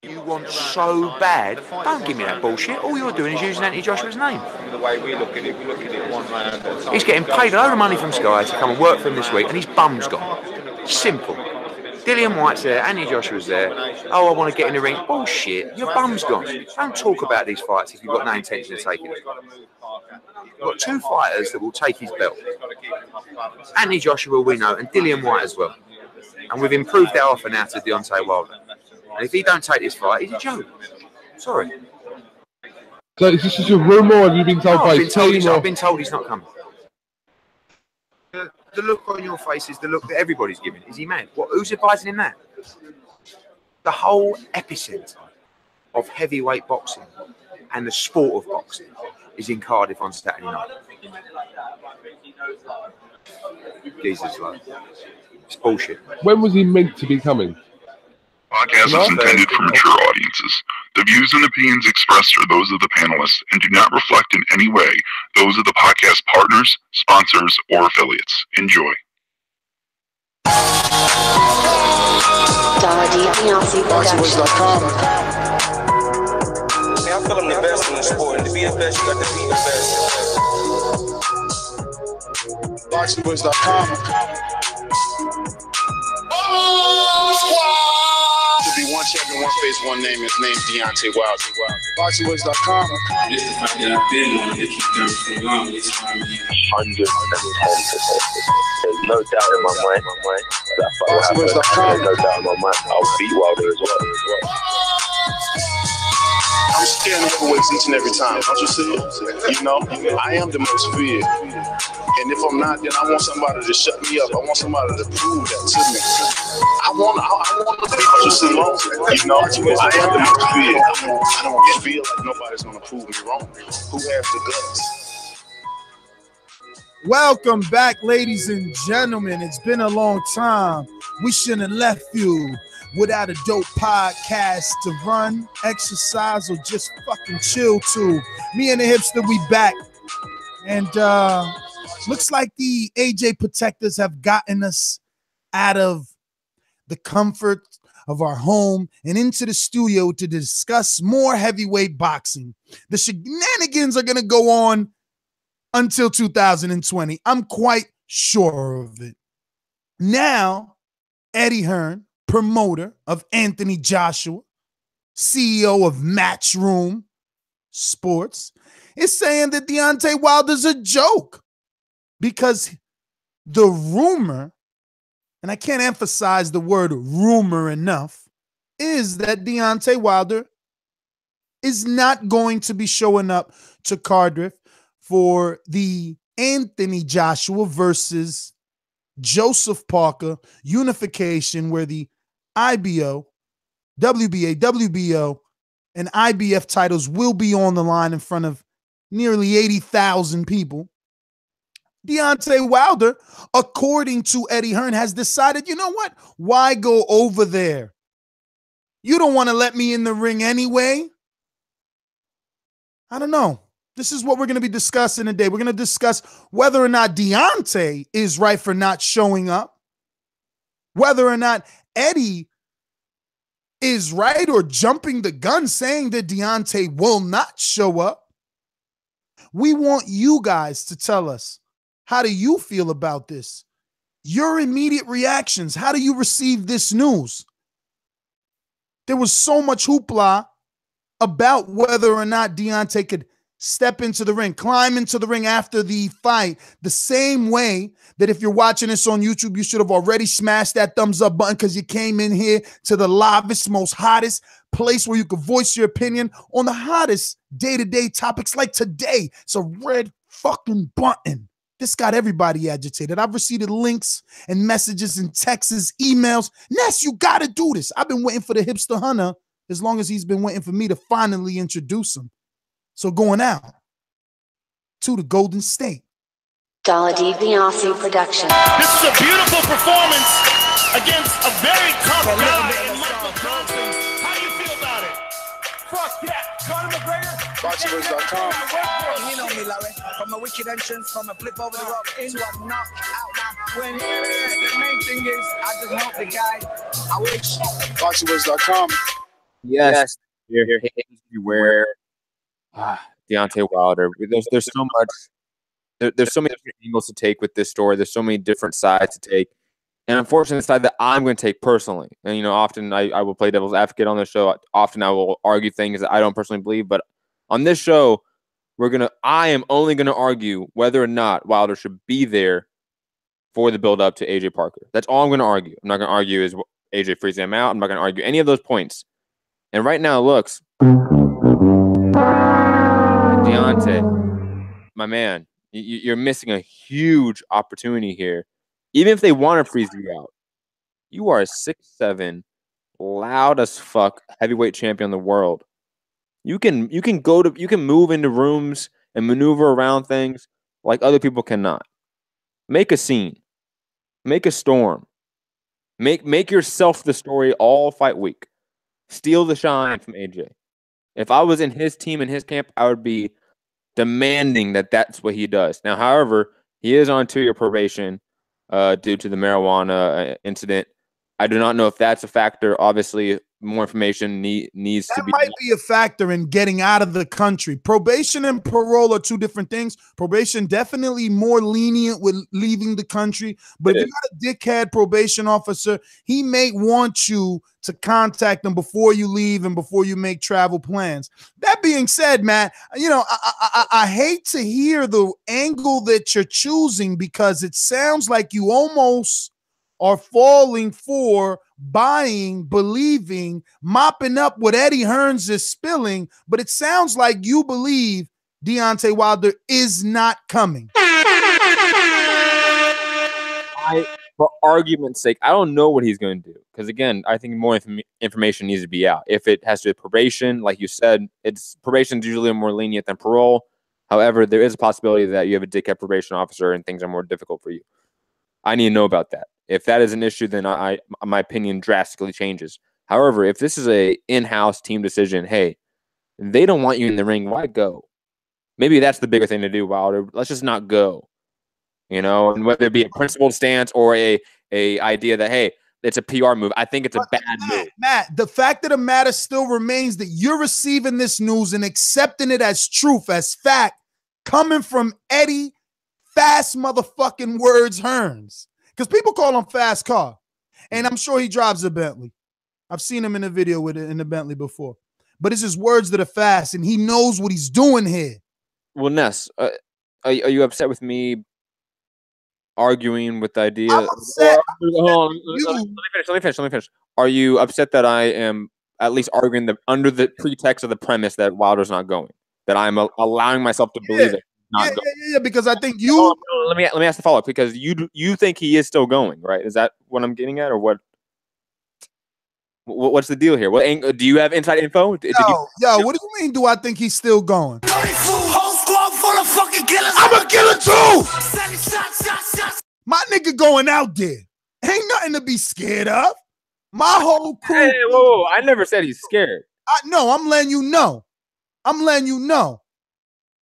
You want so bad, don't give me that bullshit. All you're doing is using Anthony Joshua's name. The way we look at it one round at a time. He's getting paid a load of money from Sky to come and work for him this week, and his bum's gone. Simple. Dillian White's there, Anthony Joshua's there. Oh, I want to get in the ring. Bullshit, your bum's gone. Don't talk about these fights if you've got no intention of taking it. You've got two fighters that will take his belt. Anthony Joshua, we know, and Dillian White as well. And we've improved our offer now to Deontay Wilder. And if he don't take this fight, he's a joke. Sorry. So is this just a rumour, or have you been told by his team? I've been told he's not coming. The look on your face is the look that everybody's giving. Is he mad? Who's advising him that? The whole epicenter of heavyweight boxing and the sport of boxing is in Cardiff on Saturday night. Jesus, like, it's bullshit. When was he meant to be coming? Podcast is intended for mature audiences. The views and opinions expressed are those of the panelists and do not reflect in any way those of the podcast partners, sponsors, or affiliates. Enjoy. ThaBoxingvoice.com. I feel I'm the best in the sport, and to be the best, you got to be the best. ThaBoxingvoice.com. To be one champion, one face, one name. His name's Deontay Wilder. ThaBoxingvoice.com. This is the fact that I've been on it for the longest time. 110%. There's no doubt in my mind. That fight will happen. There's no doubt in my mind. I'll beat Wilder as well. I'm scaring the heavyweights each and every time. Don't you see it? You know, I am the most feared. And if I'm not, then I want somebody to shut me up. I want somebody to prove that to me. I want to be just alone. You know, I am the most feared. I don't feel like nobody's going to prove me wrong. Who has the guts? Welcome back, ladies and gentlemen. It's been a long time. We shouldn't have left you without a dope podcast to run, exercise, or just fucking chill to. Me and the Hipster, we back. And looks like the AJ protectors have gotten us out of the comfort of our home and into the studio to discuss more heavyweight boxing. The shenanigans are going to go on until 2020. I'm quite sure of it. Now, Eddie Hearn, promoter of Anthony Joshua, CEO of Matchroom Sports, is saying that Deontay Wilder's a joke because the rumor, and I can't emphasize the word rumor enough, is that Deontay Wilder is not going to be showing up to Cardiff for the Anthony Joshua versus Joseph Parker unification, where the IBO, WBA, WBO, and IBF titles will be on the line in front of nearly 80,000 people. Deontay Wilder, according to Eddie Hearn, has decided, you know what? Why go over there? You don't want to let me in the ring anyway. I don't know. This is what we're going to be discussing today. We're going to discuss whether or not Deontay is right for not showing up, whether or not Eddie is right or jumping the gun saying that Deontay will not show up. We want you guys to tell us, how do you feel about this? Your immediate reactions. How do you receive this news? There was so much hoopla about whether or not Deontay could step into the ring, climb into the ring after the fight, the same way that if you're watching this on YouTube, you should have already smashed that thumbs up button because you came in here to the livest, most hottest place where you could voice your opinion on the hottest day-to-day topics like today. It's a red fucking button. This got everybody agitated. I've received links and messages and texts, emails. Ness, you got to do this. I've been waiting for the Hipster Hunter as long as he's been waiting for me to finally introduce him. So going out to the Golden State. Dollar DiBiase production. This is a beautiful performance against a very tough guy. How do you feel about it? Fuck that. Conor McGregor. ThaBoxingvoice.com. You know me, Larry. From a wicked entrance, from a flip over the rock into a knockout. Now, when the main thing is, I just want the guy. I wish. ThaBoxingvoice.com. Yes, you're everywhere. Deontay Wilder. There's so much. There's so many different angles to take with this story. There's so many different sides to take. And unfortunately, the side that I'm going to take personally, and often I will play devil's advocate on the show. Often I will argue things that I don't personally believe. But on this show, I am only going to argue whether or not Wilder should be there for the build up to AJ Parker. That's all I'm going to argue. I'm not going to argue is AJ freezing him out. I'm not going to argue any of those points. And right now, it looks Deontay, my man, you're missing a huge opportunity here. Even if they want to freeze you out, you are a 6'7", loud as fuck heavyweight champion in the world. You can move into rooms and maneuver around things like other people cannot. Make a scene. Make a storm. Make yourself the story all fight week. Steal the shine from AJ. If I was in his team, in his camp, I would be demanding that that's what he does. Now, however, he is on 2-year probation due to the marijuana incident. I do not know if that's a factor. Obviously, more information needs to be. That might be a factor in getting out of the country. Probation and parole are 2 different things. Probation definitely more lenient with leaving the country. But if you got a dickhead probation officer, he may want you to contact them before you leave and before you make travel plans. That being said, Matt, I hate to hear the angle that you're choosing because it sounds like you almost are falling for buying, believing, mopping up what Eddie Hearns is spilling, but it sounds like you believe Deontay Wilder is not coming. For argument's sake, I don't know what he's going to do because, again, I think more information needs to be out. If it has to do with probation, like you said, probation is usually more lenient than parole. However, there is a possibility that you have a dickhead probation officer and things are more difficult for you. I need to know about that. If that is an issue, then my opinion drastically changes. However, if this is a in-house team decision, hey, they don't want you in the ring, why go? Maybe that's the bigger thing to do, Wilder. Let's just not go. And whether it be a principled stance or a idea that, hey, it's a PR move. I think it's a bad move. Matt, the fact of the matter still remains that you're receiving this news and accepting it as truth, as fact, coming from Eddie Fast motherfucking Words Hearns. Because people call him Fast Car. And I'm sure he drives a Bentley. I've seen him in a video with it in the Bentley before. But it's his words that are fast, and he knows what he's doing here. Well, Ness, are you upset with me arguing with the idea? I'm upset. Let me finish. Are you upset that I am at least arguing under the pretext of the premise that Wilder's not going? That I'm allowing myself to believe it? Yeah, because I think you. Let me ask the follow-up because you think he is still going, right? Is that what I'm getting at, or what? What's the deal here? What do you have inside info? What do you mean? Do I think he's still going? Whole squad full of fucking killers. I'm a killer too. My nigga going out there. Ain't nothing to be scared of. My whole crew. Hey, whoa! I never said he's scared. No, I'm letting you know.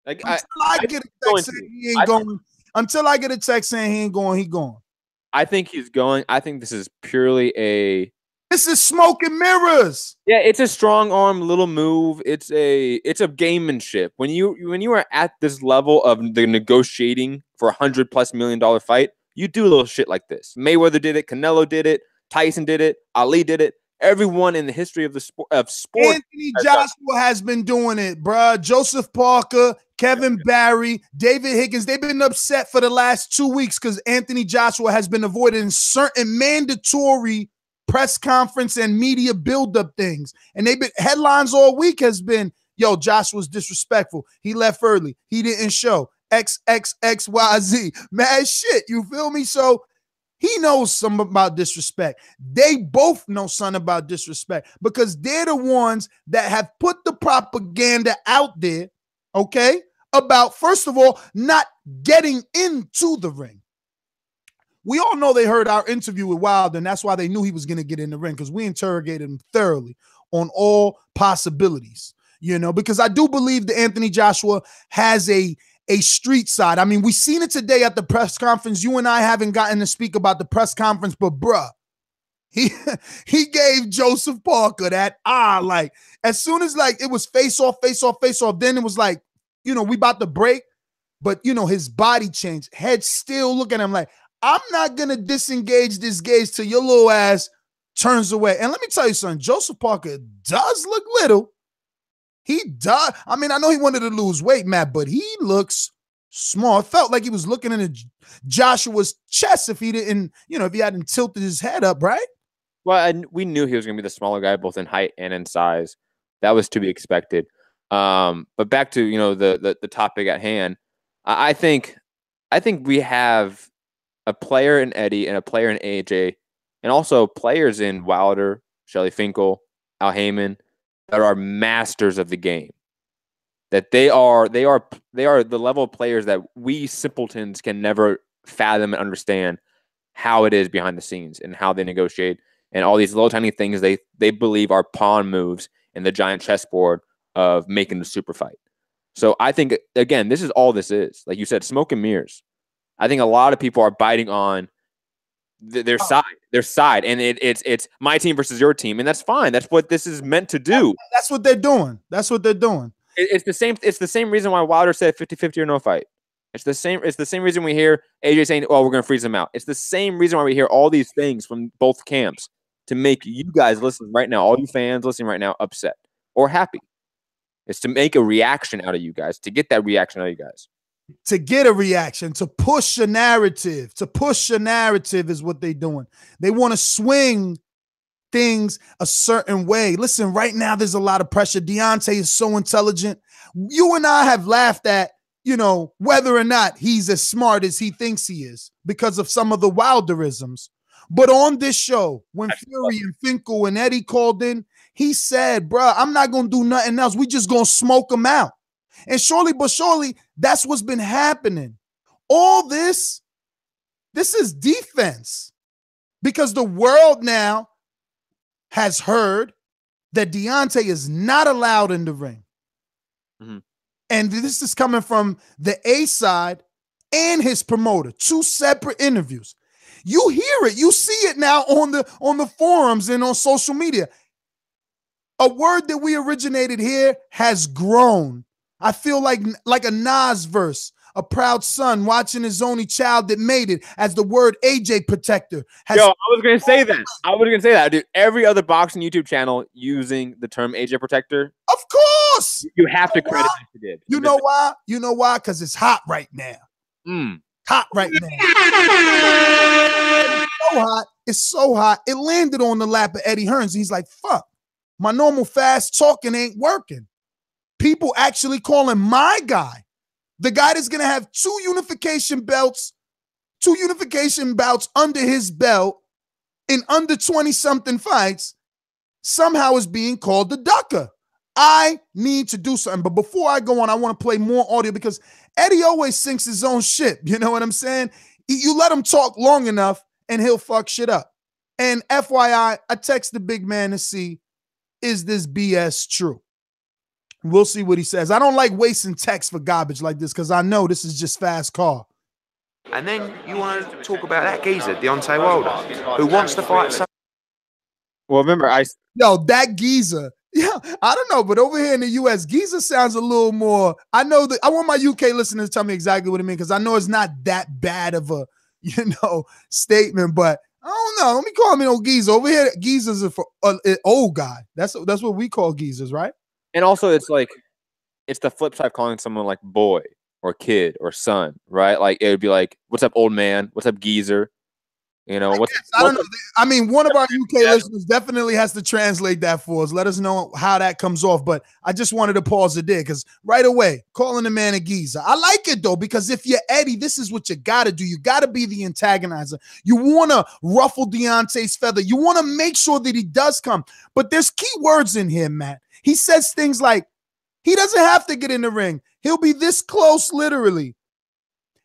Like until I get a text saying he ain't going. Until I get a text saying he ain't going, he going. I think he's going. I think this is purely This is smoke and mirrors. Yeah, it's a strong arm little move. It's a gamemanship. When you are at this level of the negotiating for $100+ million fight, you do a little shit like this. Mayweather did it. Canelo did it. Tyson did it. Ali did it. Everyone in the history of sport. Anthony Joshua has been doing it, bruh. Joseph Parker, Kevin Barry, David Higgins. They've been upset for the last 2 weeks because Anthony Joshua has been avoiding certain mandatory press conference and media buildup things. And they've been headlines all week has been, yo, Joshua's disrespectful. He left early. He didn't show. XXXYZ. Mad shit. You feel me? So he knows something about disrespect. They both know something about disrespect because they're the ones that have put the propaganda out there, okay, about, first of all, not getting into the ring. We all know they heard our interview with Wilder, and that's why they knew he was going to get in the ring because we interrogated him thoroughly on all possibilities, because I do believe that Anthony Joshua has a street side. I mean, we seen it today at the press conference. You and I haven't gotten to speak about the press conference, but bruh, He he gave Joseph Parker that like as soon as like it was face off, then it was like, you know, we about to break, but you know, his body changed, head still looking at him like, I'm not gonna disengage this gaze till your little ass turns away. And let me tell you something, Joseph Parker does look little. He does. I mean, I know he wanted to lose weight, Matt, but he looks small. It felt like he was looking into Joshua's chest if he didn't, you know, if he hadn't tilted his head up, right? Well, we knew he was going to be the smaller guy, both in height and in size. That was to be expected. But back to, you know, the topic at hand, I think we have a player in Eddie and a player in AJ, and also players in Wilder, Shelly Finkel, Al Heyman, that are masters of the game. That they are the level of players that we simpletons can never fathom and understand how it is behind the scenes and how they negotiate and all these little tiny things they believe are pawn moves in the giant chessboard of making the super fight. So I think, again, this is all this is. Like you said, smoke and mirrors. I think a lot of people are biting on their side, and it's my team versus your team, and that's fine. That's what this is meant to do. That's what they're doing. That's what they're doing. It's the same reason why Wilder said 50-50 or no fight. It's the same reason we hear AJ saying, "Oh, we're going to freeze him out." It's the same reason why we hear all these things from both camps to make you guys listening right now, all you fans listening right now, upset or happy. It's to make a reaction out of you guys, to get that reaction out of you guys. To get a reaction, to push a narrative. To push a narrative is what they're doing. They want to swing things a certain way. Listen, right now there's a lot of pressure. Deontay is so intelligent. You and I have laughed at, you know, whether or not he's as smart as he thinks he is because of some of the Wilderisms. But on this show, when Fury and Finkel and Eddie called in, he said, bruh, I'm not going to do nothing else. We just going to smoke them out. And surely but surely, that's what's been happening. All this is defense because the world now has heard that Deontay is not allowed in the ring. Mm-hmm. And this is coming from the A side and his promoter, two separate interviews. You hear it, you see it now on the forums and on social media. A word that we originated here has grown. I feel like a Nas verse, a proud son watching his only child that made it, as the word AJ protector has. Yo, I was going to say that. Dude, every other boxing YouTube channel using the term AJ protector. Of course. You have to credit what you did. You know why? You know why? Because it's hot right now. Hot right now. It's so hot. It's so hot. It landed on the lap of Eddie Hearns. He's like, fuck, my normal fast talking ain't working. People actually calling my guy, the guy that's going to have two unification bouts under his belt in under 20-something fights, somehow is being called the ducker. I need to do something. But before I go on, I want to play more audio because Eddie always sinks his own shit. You know what I'm saying? You let him talk long enough and he'll fuck shit up. And FYI, I text the big man to see, is this BS true? We'll see what he says. I don't like wasting text for garbage like this because I know this is just fast car. And then you want to talk about that geezer, Deontay Wilder, who wants to fight. Well, remember, that geezer. Yeah, I don't know, but over here in the U.S., geezer sounds a little more. I know that I want my UK listeners to tell me exactly what it means because I know it's not that bad of a, statement, but I don't know. Let me call him an geezer. Over here, geezers are for an old guy. That's what we call geezers, right? And also, it's like, it's the flip side of calling someone like boy or kid or son, right? Like, it would be like, what's up, old man? What's up, geezer? I don't know. I mean, one of our UK listeners definitely has to translate that for us. Let us know how that comes off. But I just wanted to pause it there because right away, calling the man a geezer. I like it, though, because if you're Eddie, this is what you got to do. You got to be the antagonizer. You want to ruffle Deontay's feather. You want to make sure that he does come. But there's key words in here, Matt. He says things like, he doesn't have to get in the ring. He'll be this close, literally.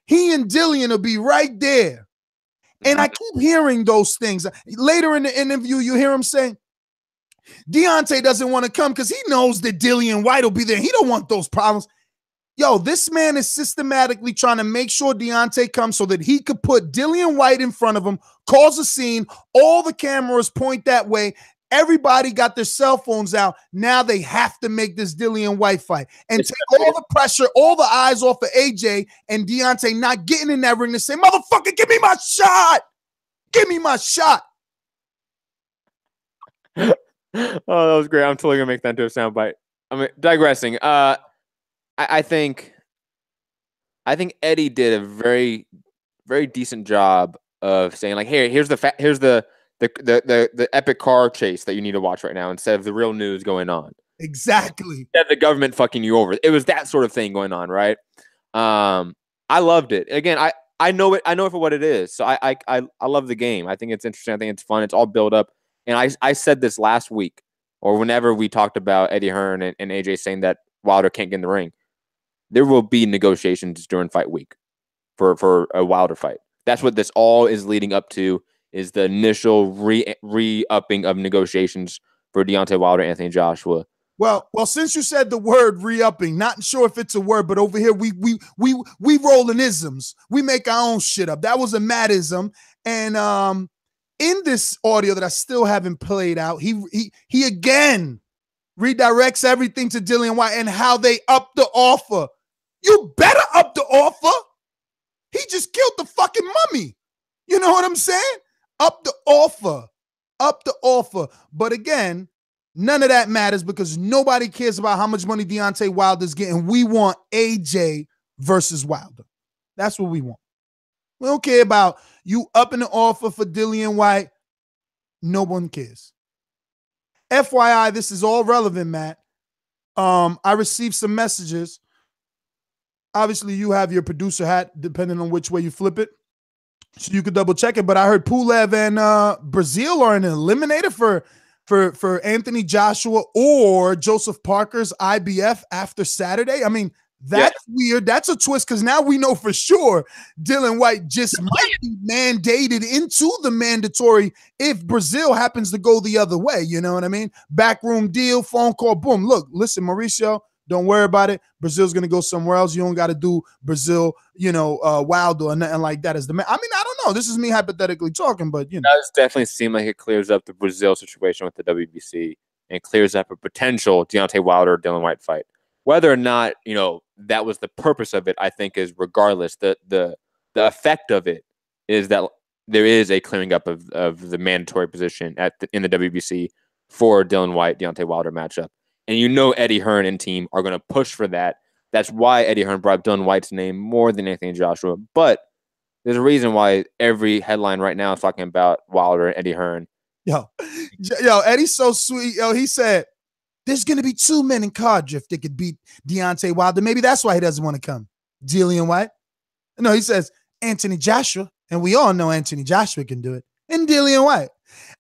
He and Dillian will be right there. And I keep hearing those things. Later in the interview, you hear him saying, Deontay doesn't want to come because he knows that Dillian White will be there. He don't want those problems. Yo, this man is systematically trying to make sure Deontay comes so that he could put Dillian White in front of him, cause a scene, all the cameras point that way. Everybody got their cell phones out. Now they have to make this Dillian White fight and take all the pressure, all the eyes off of AJ and Deontay not getting in that ring to say, motherfucker, give me my shot. Give me my shot. Oh, that was great. I'm totally gonna make that into a soundbite. I mean, digressing. I think Eddie did a very, very decent job of saying like, here's the epic car chase that you need to watch right now instead of the real news going on. Exactly. Instead of the government fucking you over. It was that sort of thing going on, right? I loved it. Again, I know it for what it is. So I love the game. I think it's interesting. I think it's fun. It's all built up. And I said this last week or whenever we talked about Eddie Hearn and AJ saying that Wilder can't get in the ring. There will be negotiations during fight week for a Wilder fight. That's what this all is leading up to, is the initial re-upping of negotiations for Deontay Wilder, Anthony Joshua. Well, since you said the word re-upping, not sure if it's a word, but over here we rolling isms. We make our own shit up. That was a Mattism. And in this audio that I still haven't played out, he again redirects everything to Dillian White and how they up the offer. You better up the offer. He just killed the fucking mummy. You know what I'm saying? Up the offer. Up the offer. But again, none of that matters because nobody cares about how much money Deontay Wilder's getting. We want AJ versus Wilder. That's what we want. We don't care about you upping the offer for Dillian White. No one cares. FYI, this is all relevant, Matt. I received some messages. Obviously, you have your producer hat, depending on which way you flip it. So you could double check it. But I heard Pulev and Brazil are an eliminator for Anthony Joshua or Joseph Parker's IBF after Saturday. I mean, that's weird. That's a twist because now we know for sure Dillian White just might be mandated into the mandatory if Brazil happens to go the other way. You know what I mean? Backroom deal, phone call, boom. Look, listen, Mauricio, don't worry about it. Brazil's going to go somewhere else. You don't got to do Brazil, Wilder or nothing like that as the man. I mean, I don't know. This is me hypothetically talking, but It does definitely seem like it clears up the Brazil situation with the WBC and clears up a potential Deontay Wilder Dillian White fight. Whether or not, that was the purpose of it, I think is regardless. The effect of it is that there is a clearing up of the mandatory position in the WBC for Dillian White, Deontay Wilder matchup. And Eddie Hearn and team are going to push for that. That's why Eddie Hearn brought up Dillian White's name more than Anthony Joshua. But there's a reason why every headline right now is talking about Wilder and Eddie Hearn. Yo, Eddie's so sweet. Yo, he said, there's going to be two men in Cardiff that could beat Deontay Wilder. Maybe that's why he doesn't want to come. Dillian White? No, he says Anthony Joshua. And we all know Anthony Joshua can do it. And Dillian White.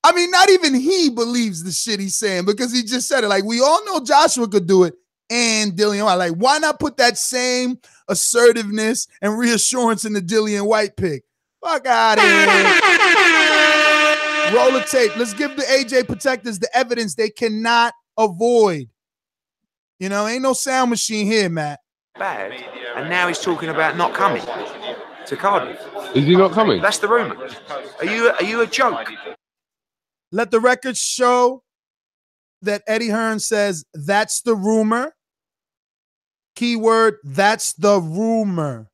I mean, not even he believes the shit he's saying because he just said it. Like, we all know Joshua could do it and Dillian White. Like, why not put that same assertiveness and reassurance in the Dillian White pick? Fuck out of here. Roll the tape. Let's give the AJ protectors the evidence they cannot avoid. Ain't no sound machine here, Matt. Bad. And now he's talking about not coming to Cardiff. Is he not coming? That's the rumor. Are you a joke? Let the record show that Eddie Hearn says that's the rumor. Keyword, that's the rumor.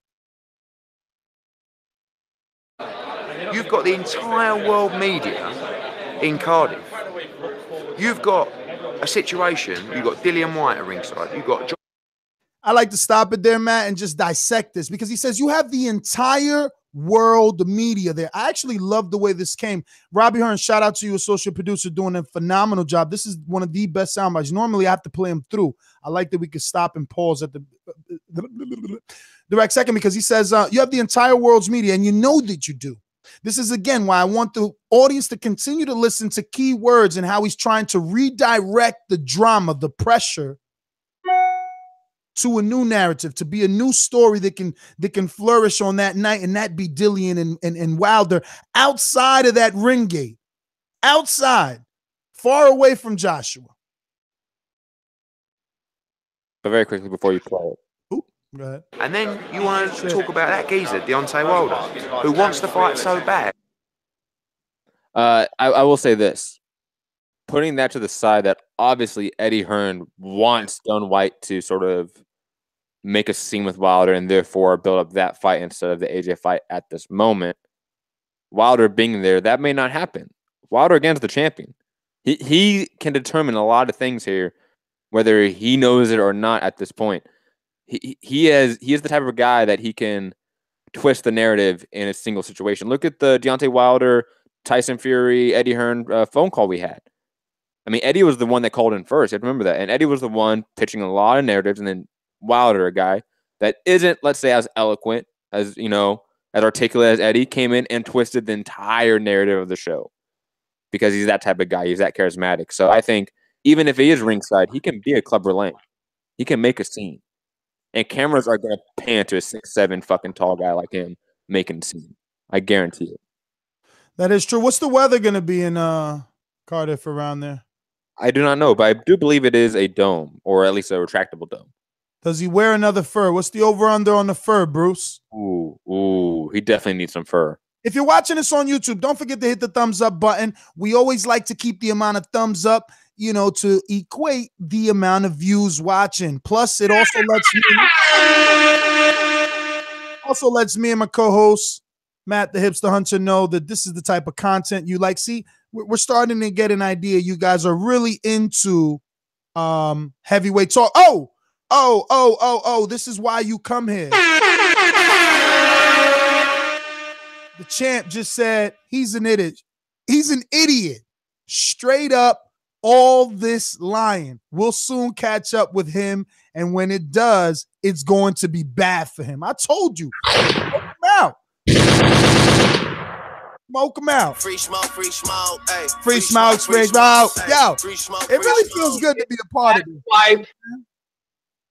You've got the entire world media in Cardiff. You've got a situation. You've got Dillian White at ringside. You've got I like to stop it there, Matt, and just dissect this because he says you have the entire world media there. I actually love the way this came. Robbie Hearn, shout out to you, associate producer, doing a phenomenal job. This is one of the best sound bites. Normally, I have to play them through. I like that we could stop and pause at the direct second because he says you have the entire world's media, and you know that you do. This is, again, why I want the audience to continue to listen to key words and how he's trying to redirect the drama, the pressure, to a new narrative, to be a new story that can flourish on that night, and that be Dillian and Wilder outside of that ring gate, outside, far away from Joshua. But very quickly before you play it, Right. And then you want to talk about that geezer, Deontay Wilder, who wants to fight so bad. I will say this. Putting that to the side, that obviously Eddie Hearn wants Stone White to sort of make a scene with Wilder and therefore build up that fight instead of the AJ fight at this moment. Wilder being there, that may not happen. Wilder against the champion. He can determine a lot of things here, whether he knows it or not at this point. He is the type of guy that he can twist the narrative in a single situation. Look at the Deontay Wilder, Tyson Fury, Eddie Hearn phone call we had. I mean, Eddie was the one that called in first. You have to remember that. And Eddie was the one pitching a lot of narratives, and then Wilder, a guy that isn't, let's say, as eloquent as, as articulate as Eddie, came in and twisted the entire narrative of the show because he's that type of guy. He's that charismatic. So I think even if he is ringside, he can be a Clubber Lang. He can make a scene. And cameras are going to pan to a 6'7" fucking tall guy like him making a scene. I guarantee it. That is true. What's the weather going to be in Cardiff around there? I do not know, but I do believe it is a dome, or at least a retractable dome. Does he wear another fur? What's the over-under on the fur, Bruce? Ooh, he definitely needs some fur. If you're watching this on YouTube, don't forget to hit the thumbs up button. We always like to keep the amount of thumbs up, to equate the amount of views watching. Plus, it also lets me and my co-host, Matt the Hipster Hunter, know that this is the type of content you like. See, we're starting to get an idea. You guys are really into heavyweight talk. Oh, this is why you come here. The champ just said he's an idiot. He's an idiot. Straight up, all this lying. We'll soon catch up with him, and when it does, it's going to be bad for him. I told you. Smoke him out. Smoke him out. Free smoke, free smoke. Hey. Free smoke, free smoke. Yo, it really feels good to be a part of it.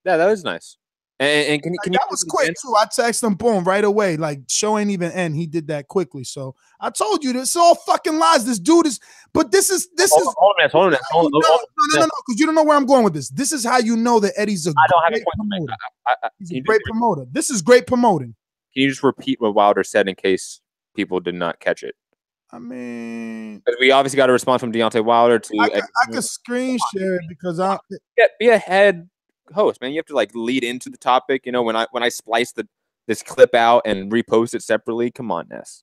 Yeah, that was nice. And can you that was quick too. I texted him, boom, right away. Like, show ain't even end. He did that quickly. So I told you, this is all fucking lies. This dude is, but this is. Hold on. No, because you don't know where I'm going with this. This is how you know that Eddie's a great promoter. He's a great promoter. This is great promoting. Can you just repeat what Wilder said in case people did not catch it? I mean, we obviously got a response from Deontay Wilder to. I could screen share it because be a head host, man. You have to like lead into the topic. When I splice this clip out and repost it separately. Come on, Ness.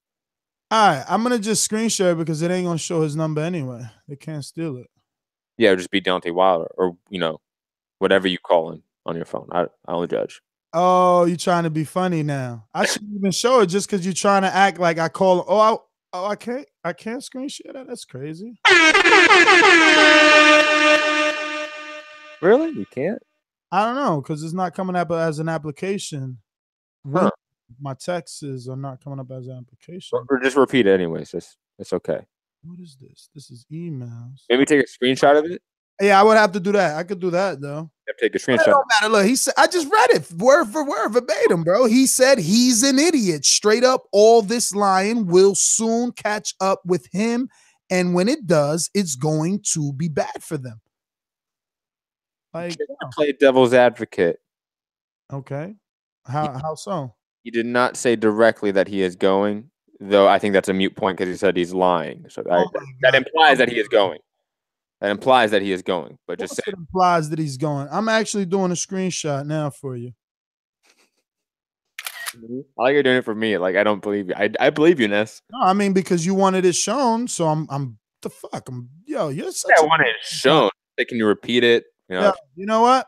All right, I'm gonna just screen share it because it ain't gonna show his number anyway. They can't steal it. Yeah, just be Deontay Wilder or whatever you call him on your phone. I only judge. Oh, you trying to be funny now? I shouldn't even show it just because you're trying to act like I call. I can't screen share that. That's crazy. Really? You can't? I don't know because it's not coming up as an application. Huh. My texts are not coming up as an application. Or just repeat it anyways. It's okay. What is this? This is emails. Maybe take a screenshot of it. Yeah, I would have to do that. I could do that though. Take a screenshot. It don't matter. Look, he said. I just read it word for word, verbatim, bro. He said he's an idiot. Straight up, all this lying will soon catch up with him, and when it does, it's going to be bad for them. Like play devil's advocate. Okay, how so? He did not say directly that he is going, though. I think that's a moot point because he said he's lying. So that implies that he is going. That implies that he is going, but just say it implies that he's going. I'm actually doing a screenshot now for you. I like you're doing it for me. Like I don't believe you. I believe you, Ness. No, I mean because you wanted it shown, so I'm the fuck. You're such. I wanted it shown. Can you repeat it? You know what?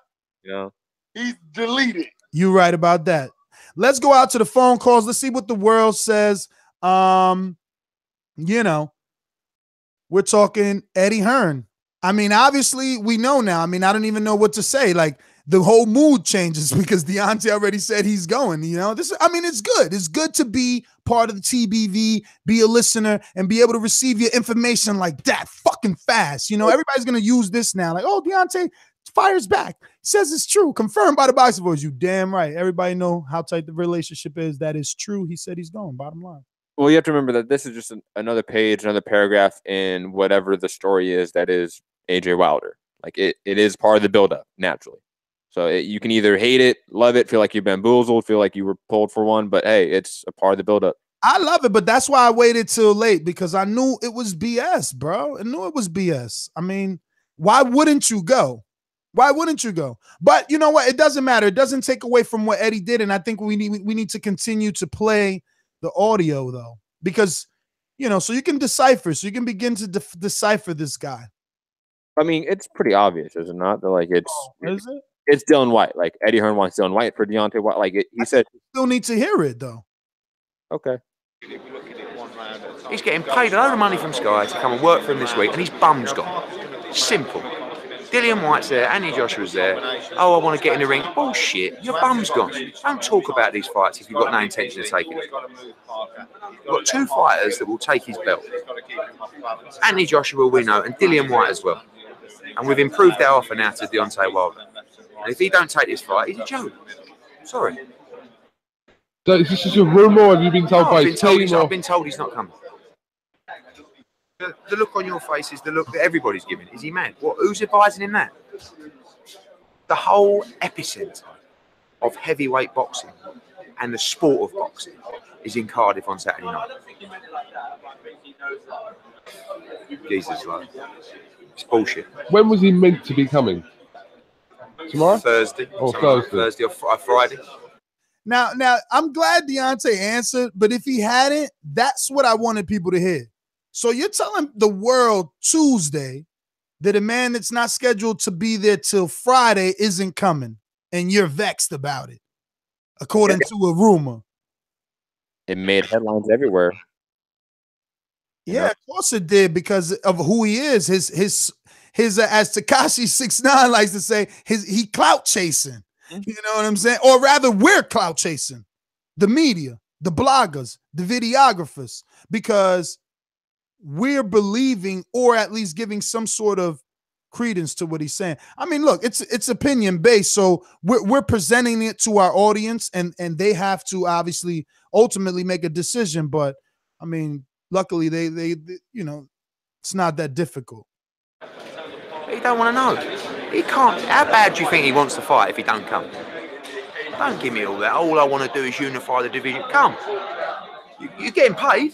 He's deleted. You're right about that. Let's go out to the phone calls. Let's see what the world says. We're talking Eddie Hearn. I mean, obviously, we know now. I mean, I don't even know what to say. Like, the whole mood changes because Deontay already said he's going. It's good. It's good to be part of the TBV, be a listener, and be able to receive your information like that fucking fast. Everybody's going to use this now. Like, oh, Deontay fires back. Says it's true. Confirmed by the Boxing Voice. You damn right. Everybody know how tight the relationship is. That is true. He said he's going. Bottom line. Well, you have to remember that this is just another page, another paragraph in whatever the story is that is AJ Wilder. Like it is part of the buildup naturally. So you can either hate it, love it, feel like you're bamboozled, feel like you were pulled for one, but hey, it's a part of the buildup. I love it, but that's why I waited till late, because I knew it was BS, bro. I knew it was BS. I mean, why wouldn't you go? Why wouldn't you go? But you know what? It doesn't matter. It doesn't take away from what Eddie did, and I think we need to continue to play the audio though, because so you can decipher, so you can begin to decipher this guy. I mean, it's pretty obvious, is it not? That like is it? It's Dylan White. Like Eddie Hearn wants Dylan White for Deontay White. Like he said, still need to hear it though. Okay. He's getting paid a load of money from Sky to come and work for him this week, and his bum's gone. Simple. Dillian White's there, Anthony Joshua's there. Oh, I want to get in the ring. Bullshit. Your bum's gone. Don't talk about these fights if you've got no intention of taking it. You've got 2 fighters that will take his belt. Anthony Joshua, we know, and Dillian White as well. And we've improved our offer now to Deontay Wilder. And if he don't take this fight, he's a joke. Sorry. So is this just a rumour, or have you been told by his team? I've been told he's not coming. The look on your face is the look that everybody's giving. Is he mad? Who's advising him that? The whole epicenter of heavyweight boxing and the sport of boxing is in Cardiff on Saturday night. Jesus, like, it's bullshit. When was he meant to be coming? Tomorrow? Thursday. Or Thursday? Thursday or Friday. Now, I'm glad Deontay answered, but if he hadn't, that's what I wanted people to hear. So you're telling the world Tuesday that a man that's not scheduled to be there till Friday isn't coming, and you're vexed about it, according to a rumor. It made headlines everywhere. Yeah, of course it did, because of who he is. His as Tekashi 6ix9ine likes to say, he clout chasing. You know what I'm saying? Or rather, we're clout chasing. The media, the bloggers, the videographers, because we're believing, or at least giving some sort of credence to what he's saying. I mean, look, it's opinion based, so we're presenting it to our audience, and they have to obviously ultimately make a decision. But I mean, luckily they it's not that difficult. He don't want to know. He can't. How bad do you think he wants to fight if he don't come? Don't give me all that. All I want to do is unify the division. Come. You're getting paid.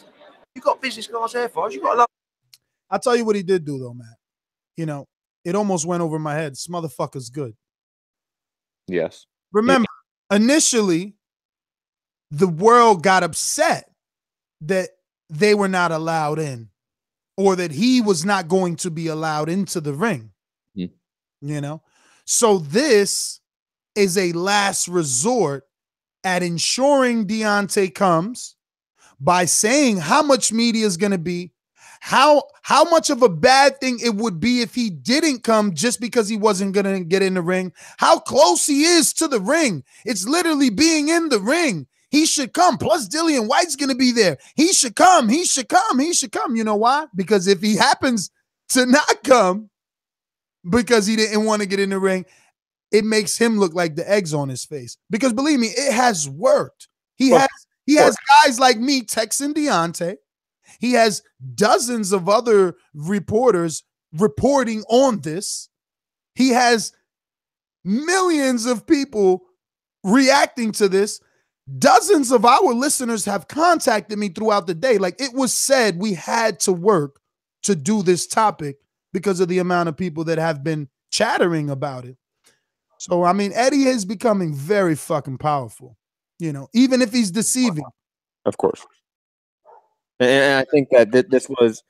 You've got business class air fighters. You've got a lot. I'll tell you what he did do, though, Matt. It almost went over my head. This motherfucker's good. Yes. Remember, initially, the world got upset that they were not allowed in, or that he was not going to be allowed into the ring. So this is a last resort at ensuring Deontay comes by saying how much media is going to be, how much of a bad thing it would be if he didn't come just because he wasn't going to get in the ring, how close he is to the ring. It's literally being in the ring. He should come. Plus, Dillian White's going to be there. He should come. He should come. He should come. You know why? Because if he happens to not come because he didn't want to get in the ring, it makes him look like the eggs on his face. Because believe me, it has worked. He has guys like me texting Deontay. He has dozens of other reporters reporting on this. He has millions of people reacting to this. Dozens of our listeners have contacted me throughout the day. Like, it was said we had to work to do this topic because of the amount of people that have been chattering about it. So, I mean, Eddie is becoming very fucking powerful, even if he's deceiving. Of course. And I think that this was,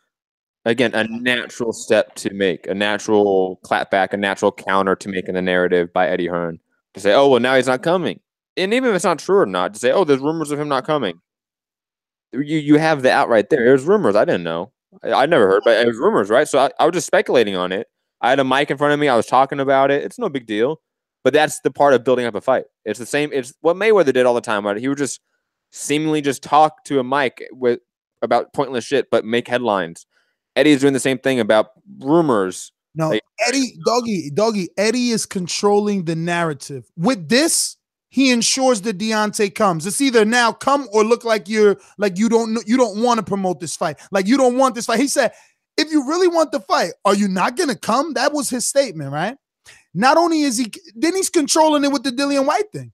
again, a natural step to make, a natural clapback, a natural counter to make in the narrative by Eddie Hearn to say, oh, well, now he's not coming. And even if it's not true or not, to say, oh, there's rumors of him not coming. You have the out right there. There's rumors. I didn't know. I never heard, but it was rumors, right? So I was just speculating on it. I had a mic in front of me. I was talking about it. It's no big deal. But that's the part of building up a fight. It's the same. It's what Mayweather did all the time, right? He would just seemingly just talk to a mic about pointless shit, but make headlines. Eddie's doing the same thing about rumors. No, Eddie, doggy, Eddie is controlling the narrative. With this, he ensures that Deontay comes. It's either now come or look like you don't want to promote this fight. Like, you don't want this fight. He said, if you really want the fight, are you not going to come? That was his statement, right? not only is then he's controlling it with the Dillian White thing.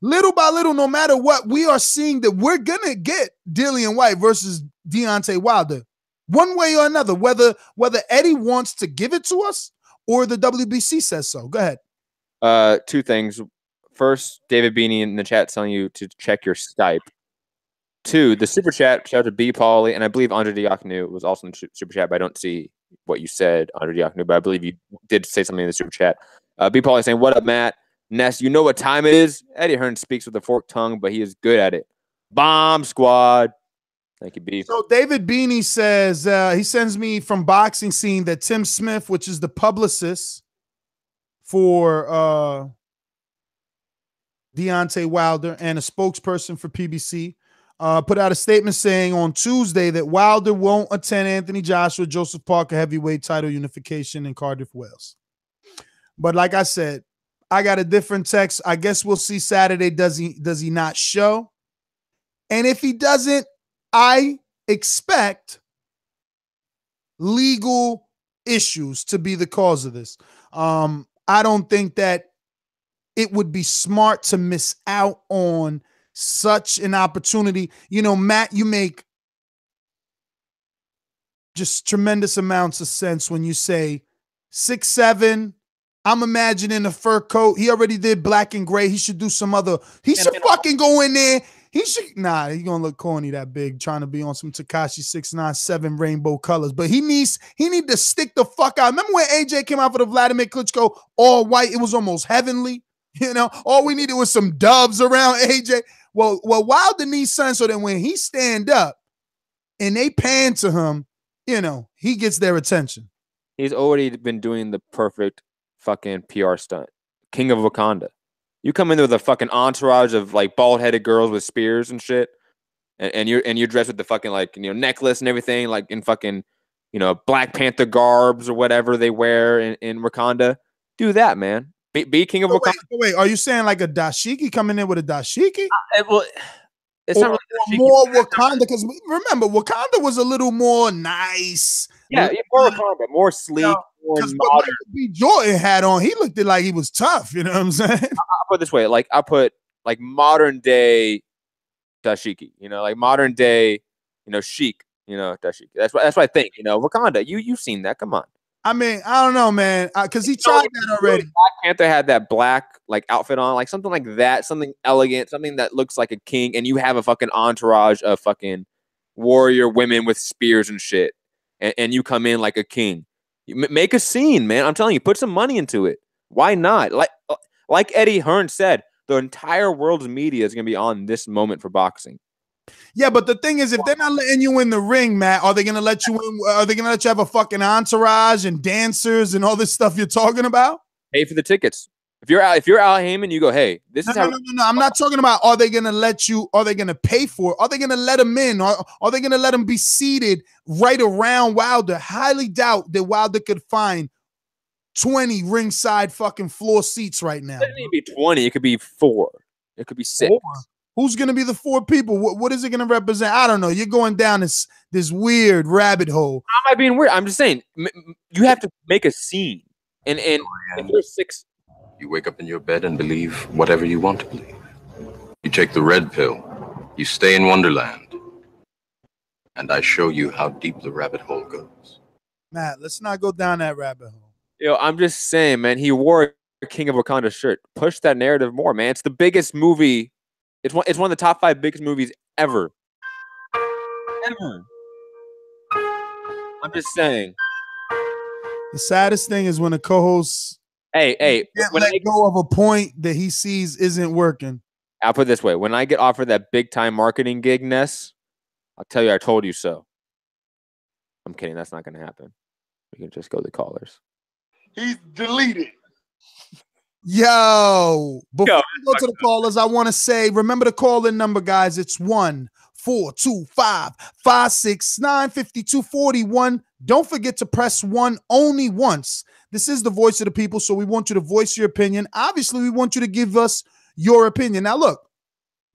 Little by little, no matter what, we are seeing that we're gonna get Dillian White versus Deontay Wilder, one way or another. Whether Eddie wants to give it to us or the WBC says so. Go ahead. Two things. First, David Beanie in the chat telling you to check your Skype. Two, the super chat. Shout out to B. Pauly, and I believe Andre Diakonu was also in the super chat, but I don't see what you said, Andre Diakonu. But I believe you did say something in the super chat. B. Pauly saying, "What up, Matt? Ness, you know what time it is? Eddie Hearn speaks with a forked tongue, but he is good at it. Bomb squad." Thank you, B. So David Beanie says he sends me from Boxing Scene that Tim Smith, which is the publicist for Deontay Wilder and a spokesperson for PBC, put out a statement saying on Tuesday that Wilder won't attend Anthony Joshua, Joseph Parker heavyweight title unification in Cardiff, Wales. But like I said, I got a different text. I guess we'll see Saturday. Does he not show? And if he doesn't, I expect legal issues to be the cause of this. I don't think that it would be smart to miss out on such an opportunity. You know, Matt, you make just tremendous amounts of sense when you say 6'7". I'm imagining a fur coat. He already did black and gray. He should do some other. He should fucking go in there. He should. Nah, he's gonna look corny that big, trying to be on some Tekashi 697 rainbow colors. But he need to stick the fuck out. Remember when AJ came out for the Vladimir Klitschko all white? It was almost heavenly. You know, all we needed was some doves around AJ. Well, Wilder needs something so that when he stand up and they pan to him, you know, he gets their attention. He's already been doing the perfect fucking PR stunt. King of Wakanda. You come in there with a fucking entourage of like bald-headed girls with spears and shit, and you're dressed with the fucking like, you know, necklace and everything, like in fucking, you know, Black Panther garbs or whatever they wear in Wakanda. Do that, man. Be King of Wakanda. Wait, are you saying like a dashiki coming in with a dashiki? Well, it's not really more Wakanda, because remember, Wakanda was a little more nice. Yeah, more Wakanda, more sleek, more modern. B. Jordan had on, he looked like he was tough. You know what I'm saying? I'll put it this way, like I put like modern day dashiki, you know, like modern day, you know, chic, you know, dashiki. That's what I think. You know, Wakanda. You've seen that? Come on. I mean, I don't know, man, because he tried that already. Black Panther had that black like outfit on, like something like that, something elegant, something that looks like a king, and you have a fucking entourage of fucking warrior women with spears and shit, and you come in like a king. You make a scene, man. I'm telling you, put some money into it. Why not? Like Eddie Hearn said, the entire world's media is going to be on this moment for boxing. Yeah, but the thing is, if they're not letting you in the ring, Matt, are they going to let you in? Are they going to let you have a fucking entourage and dancers and all this stuff you're talking about? Pay for the tickets. If you're Al Heyman, you go, hey, this is how. No. I'm not talking about, are they going to let you? Are they going to pay for it? Are they going to let them in? Are they going to let them be seated right around Wilder? Highly doubt that Wilder could find 20 ringside fucking floor seats right now. It doesn't need to be 20. It could be 4. It could be 6. 4. Who's going to be the 4 people? What is it going to represent? I don't know. You're going down this weird rabbit hole. How am I being weird? I'm just saying, you have to make a scene. And if there's 6. You wake up in your bed and believe whatever you want to believe. You take the red pill. You stay in Wonderland. And I show you how deep the rabbit hole goes. Matt, let's not go down that rabbit hole. Yo, I'm just saying, man, he wore a King of Wakanda shirt. Push that narrative more, man. It's the biggest movie. It's one of the top 5 biggest movies ever. Ever. I'm just saying. The saddest thing is when a co-host can't let go of a point that he sees isn't working. I'll put it this way. When I get offered that big-time marketing gig, Ness, I'll tell you I told you so. I'm kidding. That's not going to happen. We can just go to the callers. He's deleted. Yo, before we go to the callers, I want to say, remember the call-in number, guys. It's 1-425-569-5241. Don't forget to press 1 only once. This is the voice of the people, so we want you to voice your opinion. Obviously, we want you to give us your opinion. Now, look,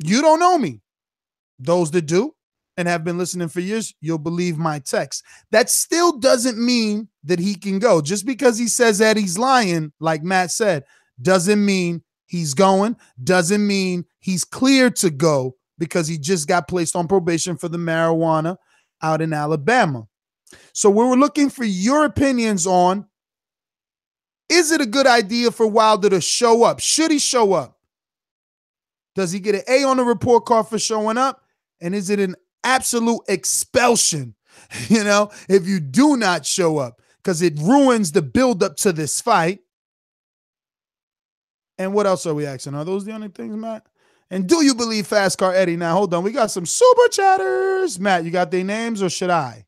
you don't know me. Those that do, and have been listening for years, you'll believe my text. That still doesn't mean that he can go. Just because he says that he's lying, like Matt said, doesn't mean he's going, doesn't mean he's cleared to go because he just got placed on probation for the marijuana out in Alabama. So we were looking for your opinions on, is it a good idea for Wilder to show up? Should he show up? Does he get an A on the report card for showing up? And is it an absolute expulsion, if you do not show up? Because it ruins the buildup to this fight. And what else are we asking? Are those the only things, Matt? And do you believe Fast Car Eddie? Now, hold on. We got some super chatters. Matt, you got their names or should I?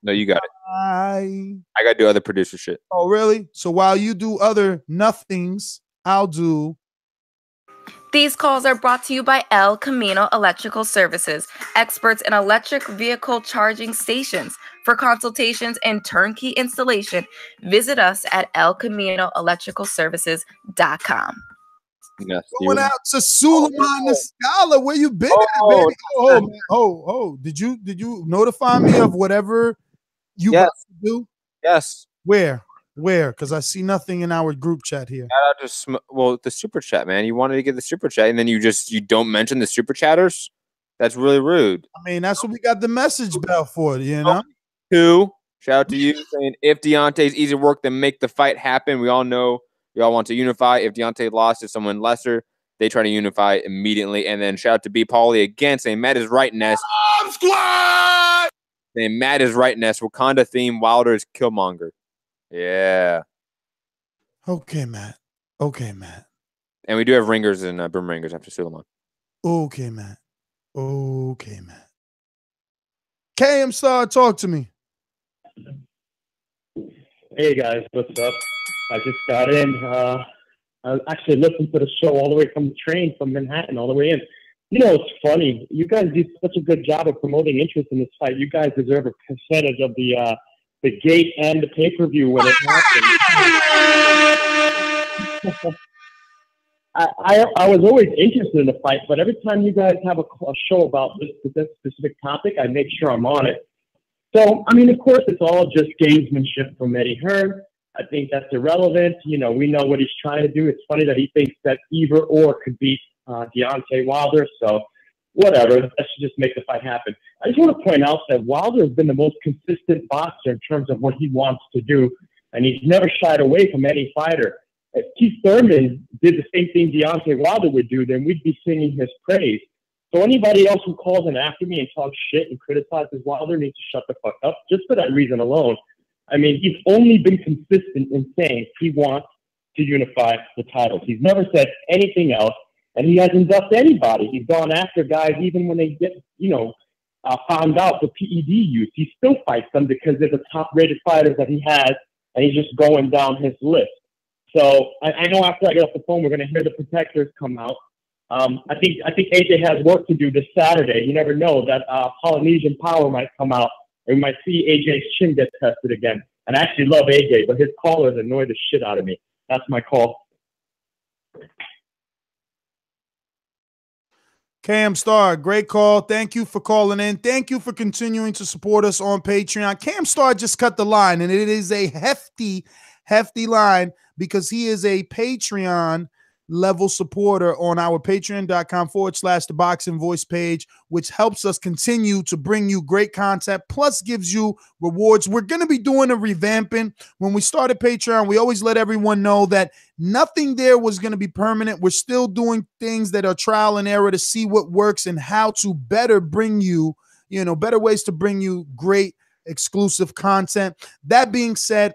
No, you got it. I got to do other producer shit. Oh, really? So while you do other nothings, I'll do. These calls are brought to you by El Camino Electrical Services, experts in electric vehicle charging stations. For consultations and turnkey installation, visit us at elcaminoelectricalservices.com. Yes, going out to Suleiman the Scholar. Where you been at, baby? Did you notify me of whatever you got to do? Yes. Where? Because I see nothing in our group chat here. The super chat, man. You wanted to get the super chat, and then you don't mention the super chatters. That's really rude. I mean, that's what we got the message bell for, Shout out to you saying if Deontay's easy work, then make the fight happen. We all know we all want to unify. If Deontay lost to someone lesser, they try to unify immediately. And then shout out to B. Pauly again saying Matt is right, Ness. Squad! Saying Matt is right, Ness. Wakanda theme, Wilder is Killmonger. Yeah. Okay, Matt. And we do have ringers and boomerangers after Suleiman. Okay, Matt. KM Star, talk to me. Hey, guys. What's up? I just got in. I was actually listening to the show all the way from the train from Manhattan all the way in. It's funny. You guys do such a good job of promoting interest in this fight. You guys deserve a percentage of the gate and the pay-per-view when it happens. I was always interested in the fight, but every time you guys have a show about this specific topic, I make sure I'm on it. So, I mean, of course, it's all just gamesmanship from Eddie Hearn. I think that's irrelevant. We know what he's trying to do. It's funny that he thinks that either or could beat Deontay Wilder. So, whatever. That should just make the fight happen. I just want to point out that Wilder has been the most consistent boxer in terms of what he wants to do, and he's never shied away from any fighter. If Keith Thurman did the same thing Deontay Wilder would do, then we'd be singing his praise. So anybody else who calls in after me and talks shit and criticizes Wilder needs to shut the fuck up, just for that reason alone. I mean, he's only been consistent in saying he wants to unify the titles. He's never said anything else, and he hasn't ducked anybody. He's gone after guys even when they get, found out for PED use. He still fights them because they're the top-rated fighters that he has, and he's just going down his list. So I know after I get off the phone, we're going to hear the protectors come out. I think AJ has work to do this Saturday. You never know that Polynesian Power might come out, and we might see AJ's chin get tested again. And I actually love AJ, but his callers annoy the shit out of me. That's my call. Cam Star, great call. Thank you for calling in. Thank you for continuing to support us on Patreon. Cam Star just cut the line, and it is a hefty line because he is a Patreon level supporter on our patreon.com/ThaBoxingVoice page, which helps us continue to bring you great content, plus gives you rewards. We're going to be doing a revamping. When we started Patreon, we always let everyone know that nothing there was going to be permanent. We're still doing things that are trial and error to see what works and how to better bring you, better ways to bring you great exclusive content. That being said,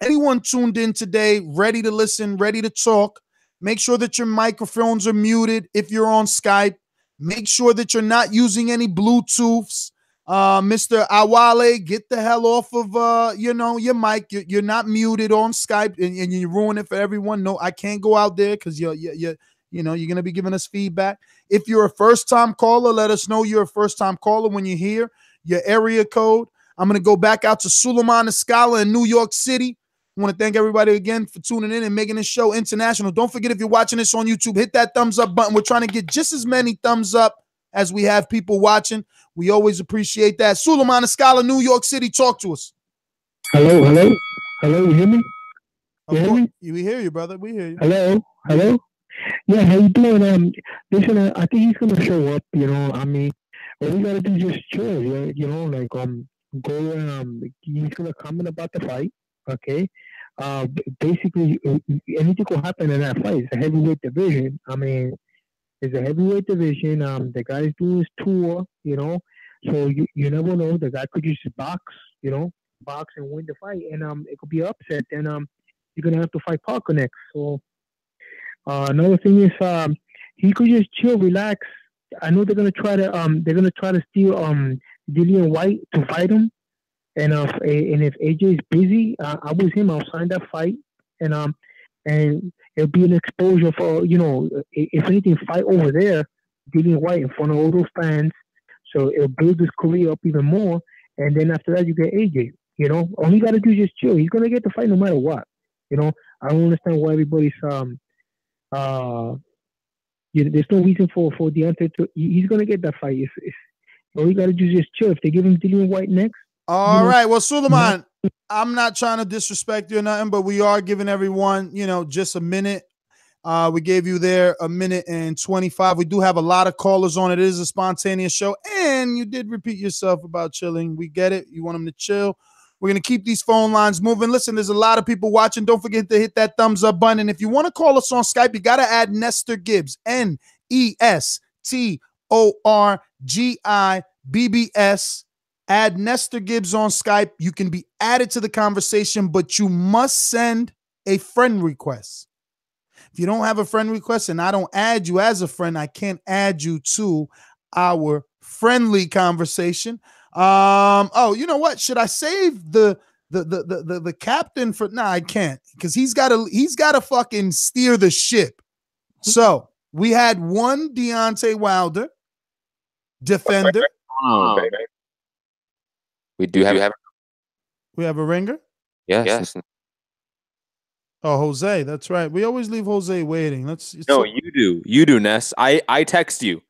anyone tuned in today, ready to listen, ready to talk, make sure that your microphones are muted if you're on Skype. Make sure that you're not using any Bluetooths. Mr. Awale, get the hell off of your mic. You're not muted on Skype, and you ruin it for everyone. No, I can't go out there because you're gonna be giving us feedback. If you're a first-time caller, let us know you're a first-time caller when you hear your area code. I'm gonna go back out to Suleiman the Scholar in New York City. I want to thank everybody again for tuning in and making this show international. Don't forget, if you're watching this on YouTube, hit that thumbs up button. We're trying to get just as many thumbs up as we have people watching. We always appreciate that. Suleiman Escala, New York City, talk to us. Hello, you hear me? We hear you, brother. We hear you. Hello. Yeah, how you doing? Listen, I think he's gonna show up. You know, I mean, all we gotta do is just chill. You know, like go. He's gonna comment about the fight. Okay. Basically, anything will happen in that fight. It's a heavyweight division. I mean, it's a heavyweight division. The guy's doing his tour. You know, so you never know. The guy could just box. You know, box and win the fight, and it could be an upset. And you're gonna have to fight Parker next. So. Another thing is, he could just chill, relax. I know they're gonna try to steal Dillian White to fight him, and if AJ is busy, I was him. I'll sign that fight, and it'll be an exposure for if anything, fight over there, Dillian White in front of all those fans. So it'll build his career up even more, and then after that you get AJ. You know, all you gotta do is just chill. He's gonna get the fight no matter what. You know, I don't understand why everybody's there's no reason for Deontay to. He's gonna get that fight. All you gotta do is just chill. If they give him Dillian White next. All right. Well, Suleiman, I'm not trying to disrespect you or nothing, but we are giving everyone, just a minute. We gave you there a minute and 25. We do have a lot of callers on. It is a spontaneous show, and you did repeat yourself about chilling. We get it. You want them to chill. We're going to keep these phone lines moving. Listen, there's a lot of people watching. Don't forget to hit that thumbs up button. And if you want to call us on Skype, you got to add Nestor Gibbs, NESTORGIBBS. Add Nestor Gibbs on Skype. You can be added to the conversation, but you must send a friend request. If you don't have a friend request and I don't add you as a friend, I can't add you to our friendly conversation. You know what? Should I save the captain for? Nah, I can't, because he's got to fucking steer the ship. So we had one Deontay Wilder defender. We do have a ringer. Yes. Oh, Jose, that's right. We always leave Jose waiting. You do, Ness. I text you.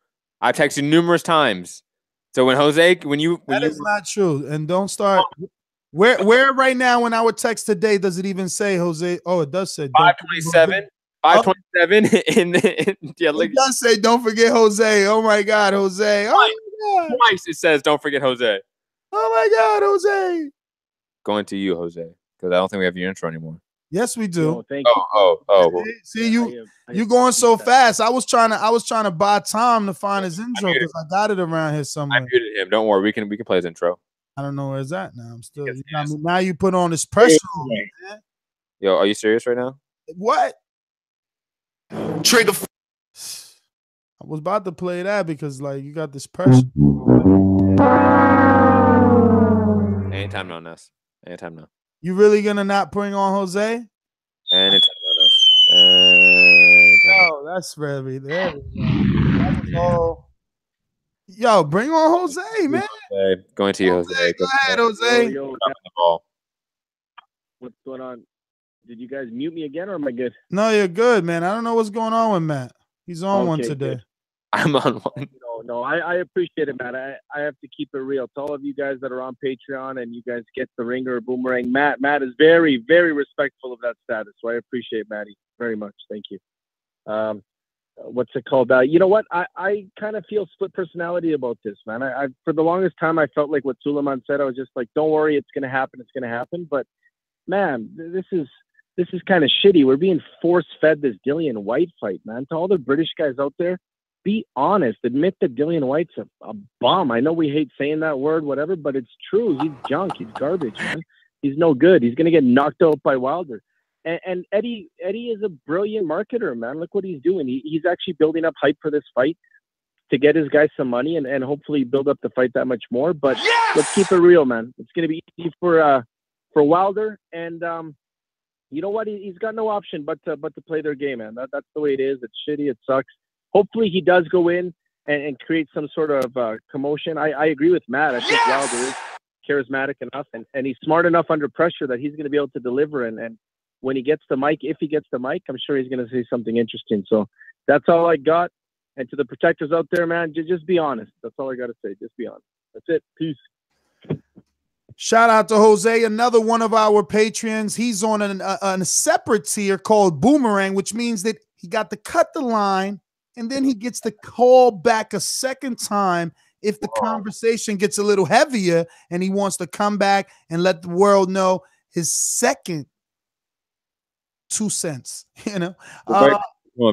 I've texted you numerous times. So when that is not true, and don't start. Where right now when I would text today does it even say Jose? Oh, it does say 527. 527. It does say don't forget Jose. Oh my God, Jose. Oh my God. Twice it says don't forget Jose. Oh my God, Jose. Going to you, Jose, because I don't think we have your intro anymore. Yes, we do. Oh, thank you. Oh. See, you going so fast. I was trying to buy time to find his intro because I got it around here somewhere. I muted him. Don't worry. We can play his intro. I don't know where it's at now. I'm still. Now you put on this pressure on me, man. Yo, are you serious right now? What? Trigger. I was about to play that because you got this pressure. Anytime now, Ness. Anytime now. You really gonna not bring on Jose? Anytime now, Ness. Oh, that's very there. Yo, bring on Jose, man. Going to you, Jose. Go ahead, Jose. Yo. What's going on? Did you guys mute me again, or am I good? No, you're good, man. I don't know what's going on with Matt. He's on one today. Good. I'm on one. No, I appreciate it, Matt. I have to keep it real. To all of you guys that are on Patreon and you guys get the Ringer or Boomerang, Matt is very, very respectful of that status. So I appreciate Matty very much. Thank you. What's it called? You know what? I kind of feel split personality about this, man. I for the longest time, I felt like what Suleiman said. I was just like, don't worry, it's going to happen. It's going to happen. But, man, this is kind of shitty. We're being force-fed this Dillian White fight, man. To all the British guys out there, be honest. Admit that Dillian White's a bum. I know we hate saying that word, whatever, but it's true. He's junk. He's garbage, man. He's no good. He's going to get knocked out by Wilder. And Eddie is a brilliant marketer, man. Look what he's doing. He's actually building up hype for this fight to get his guys some money and hopefully build up the fight that much more. But let's keep it real, man. It's going to be easy for Wilder. And you know what? He's got no option but to play their game, man. That's the way it is. It's shitty. It sucks. Hopefully he does go in and create some sort of commotion. I agree with Matt. I think Wilder is charismatic enough and he's smart enough under pressure that he's going to be able to deliver. And when he gets the mic, if he gets the mic, I'm sure he's going to say something interesting. So that's all I got. And to the protectors out there, man, just be honest. That's all I got to say. Just be honest. That's it. Peace. Shout out to Jose, another one of our Patreons. He's on a separate tier called Boomerang, which means that he got to cut the line and then he gets to call back a second time if the conversation gets a little heavier and he wants to come back and let the world know his second 2 cents. You know,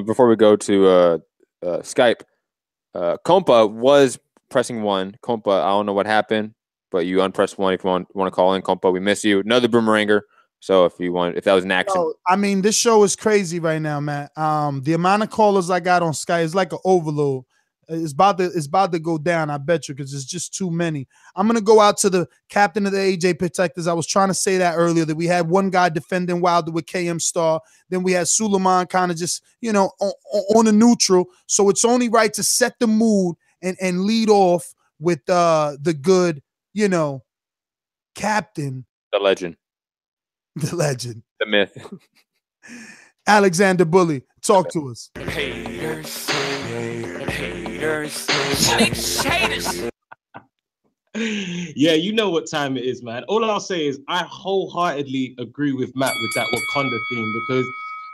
before we go to Skype, Compa was pressing 1. Compa, I don't know what happened, but you unpressed 1 if you want to call in. Compa, we miss you. Another boomeranger. So if that was an accident. So, I mean, this show is crazy right now, Matt. The amount of callers I got on Skype is like an overload. It's about to go down, I bet you, because it's just too many. I'm going to go out to the captain of the AJ Protectors. I was trying to say that earlier, that we had one guy defending Wilder with KM Star. Then we had Suleiman kind of just, on a neutral. So it's only right to set the mood and lead off with the good, captain. The legend. The legend. The myth. Alexander Bully, talk to us. Haters. Haters. Yeah, you know what time it is, man. All I'll say is I wholeheartedly agree with Matt with that Wakanda theme, because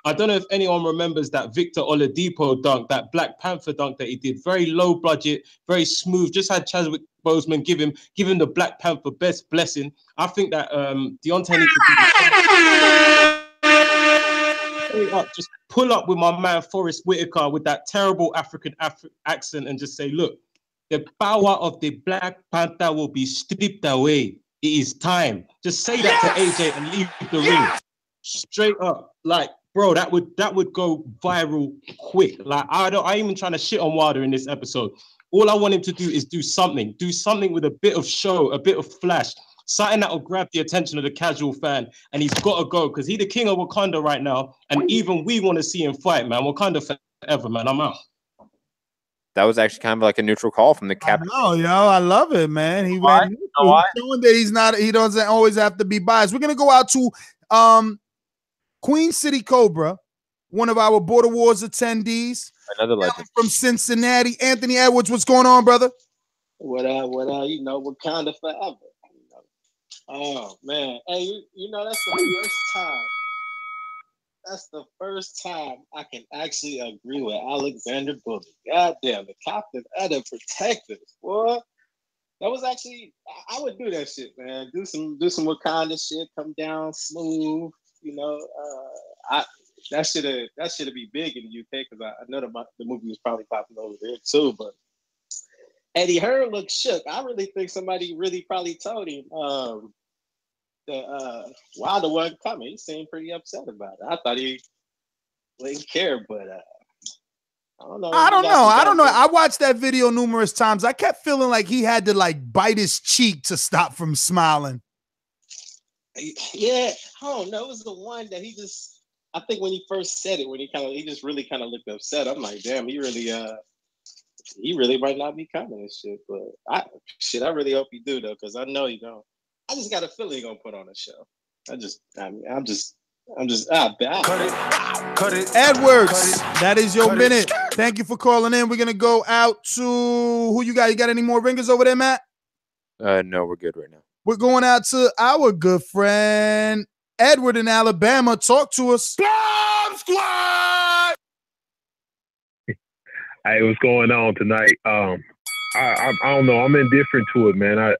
I don't know if anyone remembers that Victor Oladipo dunk, that Black Panther dunk that he did. Very low budget, very smooth. Just had Chadwick Boseman give him the Black Panther best blessing. I think that Deontay needs to just pull up with my man Forrest Whitaker with that terrible African accent and just say, look, the power of the Black Panther will be stripped away. It is time. Just say that to AJ and leave the ring. Straight up. Like, bro, that would go viral quick. Like, I ain't even trying to shit on Wilder in this episode. All I want him to do is do something with a bit of show, a bit of flash, something that will grab the attention of the casual fan. And he's got to go, because he's the king of Wakanda right now. And even we want to see him fight, man. Wakanda forever, man. I'm out. That was actually kind of like a neutral call from the captain. Oh, yo, I love it, man. He went neutral. He's showing that he doesn't always have to be biased. We're gonna go out to Queen City Cobra, one of our Border Wars attendees. Another legend from Cincinnati. Anthony Edwards, what's going on, brother? What up? Wakanda forever. Oh man, hey, that's the first time. That's the first time I can actually agree with Alexander Bully. Goddamn, the captain of the Protectors, boy. That was actually, I would do that shit, man. Do some Wakanda shit. Come down smooth. That should be big in the UK, because I know the movie was probably popular over there too. But Eddie Hearn looked shook. I really think somebody really probably told him that Wilder wasn't coming. He seemed pretty upset about it. I thought he wouldn't care, but I don't know. I don't know. I watched that video numerous times. I kept feeling like he had to bite his cheek to stop from smiling. Yeah, I don't know. It was the one that he just, I think when he first said it, when he just really kind of looked upset. I'm like, damn, he really might not be coming and shit. But I really hope he do though, because I know he don't. I just got a feeling he's gonna put on a show. I'm just Cut it. Edwards, that is your minute. Thank you for calling in. We're gonna go out to who you got? You got any more ringers over there, Matt? No, we're good right now. We're going out to our good friend Edward in Alabama. Talk to us. Bomb Squad! Hey, what's going on tonight? I don't know. I'm indifferent to it, man.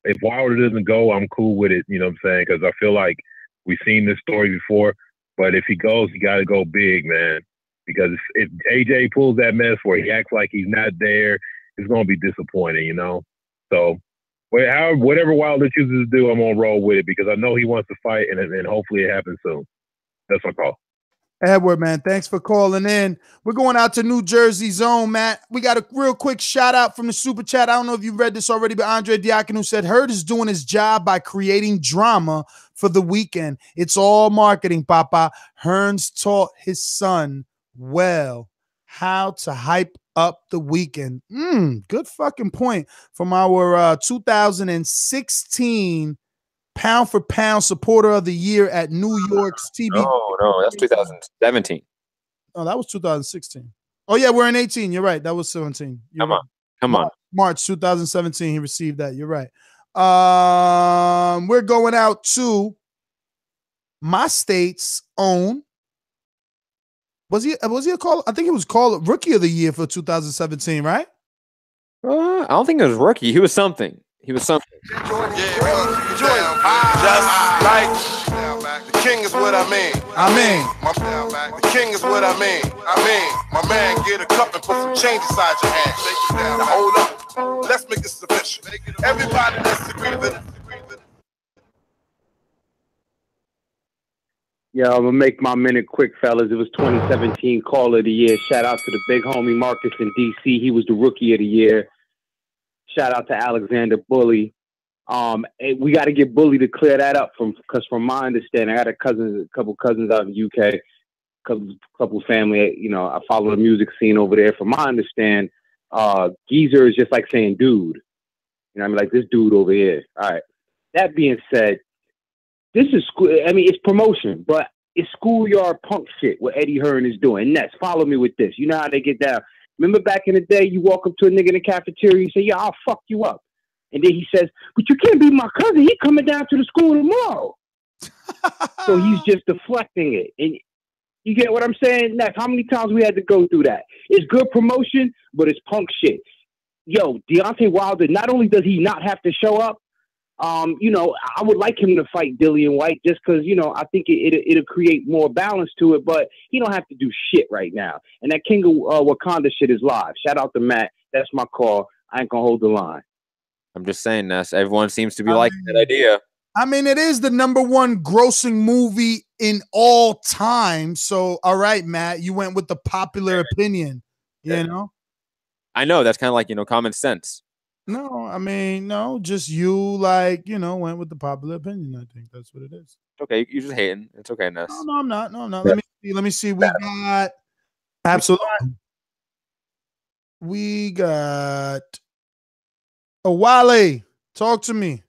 If Wilder doesn't go, I'm cool with it. You know what I'm saying? Because I feel like we've seen this story before. But if he goes, he got to go big, man. Because if AJ pulls that mess where he acts like he's not there, it's going to be disappointing, So whatever Wilder chooses to do, I'm going to roll with it, because I know he wants to fight, and hopefully it happens soon. That's my call. Edward, man, thanks for calling in. We're going out to New Jersey Zone, Matt. We got a real quick shout out from the super chat. I don't know if you've read this already, but Andre Diakonu said, Hurd is doing his job by creating drama for the weekend. It's all marketing, Papa. Hearns taught his son well how to hype up the weekend. Good fucking point from our 2016 pound for pound supporter of the year at New York's TV. No, that's 2017. Oh, that was 2016. Oh yeah, we're in 18. You're right. That was 17. Come on. Come on. March 2017, he received that. You're right. We're going out to my state's own. Was he a call? I think he was called Rookie of the Year for 2017, right? I don't think it was rookie. He was something. Just like the king is what I mean. The king is what I mean. My man, get a cup and put some change inside your hand. Now hold up. Let's make this official. Everybody, let's agree with it. Yeah, I'm gonna make my minute quick, fellas. It was 2017 Caller of the Year. Shout out to the big homie Marcus in DC. He was the Rookie of the Year. Shout out to Alexander Bully. We got to get Bully to clear that up because from my understanding, I got a couple cousins out in the UK, couple family. You know, I follow the music scene over there. From my understanding, geezer is just like saying dude. You know what I mean? Like this dude over here. All right. That being said, this is school. I mean, it's promotion, but it's schoolyard punk shit what Eddie Hearn is doing. Ness, follow me with this. You know how they get down. Remember back in the day, you walk up to a nigga in the cafeteria, you say, yeah, I'll fuck you up. And then he says, but you can't be my cousin. He coming down to the school tomorrow. So he's just deflecting it. And you get what I'm saying? Ness, how many times we had to go through that? It's good promotion, but it's punk shit. Yo, Deontay Wilder, not only does he not have to show up, you know, I would like him to fight Dillian White just because, you know, I think it'll create more balance to it, but he don't have to do shit right now. And that King of Wakanda shit is live. Shout out to Matt. That's my call. I ain't gonna hold the line. I'm just saying, Ness. Everyone seems to be liking that idea. I mean, it is the #1 grossing movie in all time. So, all right, Matt, you went with the popular opinion, you know? I know. That's kind of like, you know, common sense. No, I mean, no, just you, like, you know, went with the popular opinion. I think that's what it is. Okay, you're just hating. It's okay, Ness. No, I'm not. No, I'm not. Let me see. We got absolutely. We got Awale. Talk to me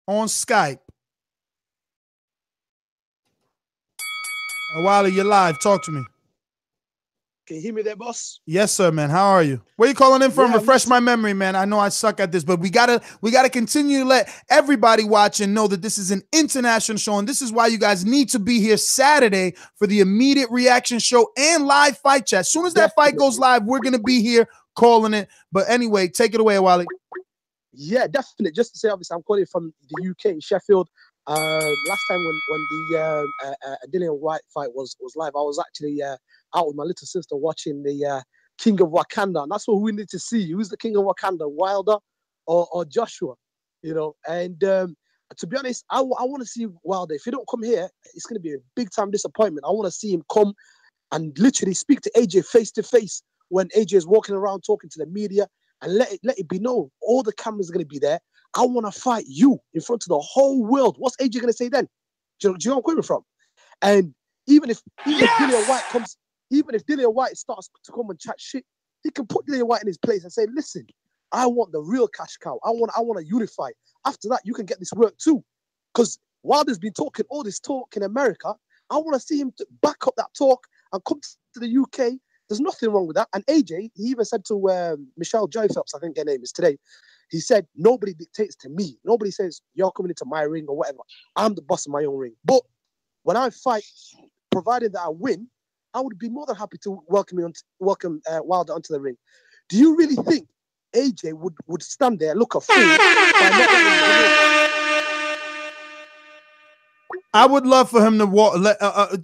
on Skype. Awale, you're live. Talk to me. Can you hear me there, boss? Yes, sir, man. How are you? Where you calling in from? Refresh my memory, man. I know I suck at this, but we gotta continue to let everybody watch and know that this is an international show, and this is why you guys need to be here Saturday for the immediate reaction show and live fight chat. As soon as that fight goes live, we're gonna be here calling it. But anyway, take it away, Wally. Yeah, definitely. Just to say, obviously, I'm calling from the UK, Sheffield. Last time when the Dillian White fight was live, I was actually out with my little sister watching the King of Wakanda, and that's what we need to see. Who's the King of Wakanda, Wilder or Joshua? You know, and to be honest, I want to see Wilder. If he don't come here, it's going to be a big time disappointment. I want to see him come and literally speak to AJ face to face when AJ is walking around talking to the media, and let it be known all the cameras are going to be there. I want to fight you in front of the whole world. What's AJ going to say then? Do you know where I'm coming from? And even if Dillian White comes, even if Dillian White starts to come and chat shit, he can put Dillian White in his place and say, listen, I want the real cash cow. I want to unify. After that, you can get this work too. Because Wilder's been talking all this talk in America, I want to see him to back up that talk and come to the UK. There's nothing wrong with that. And AJ, he even said to Michelle Joy Phelps, I think her name is today, he said, nobody dictates to me. Nobody says, you're coming into my ring or whatever. I'm the boss of my own ring. But when I fight, provided that I win, I would be more than happy to welcome Wilder onto the ring. Do you really think AJ would stand there, look a fool? I would love for him to walk.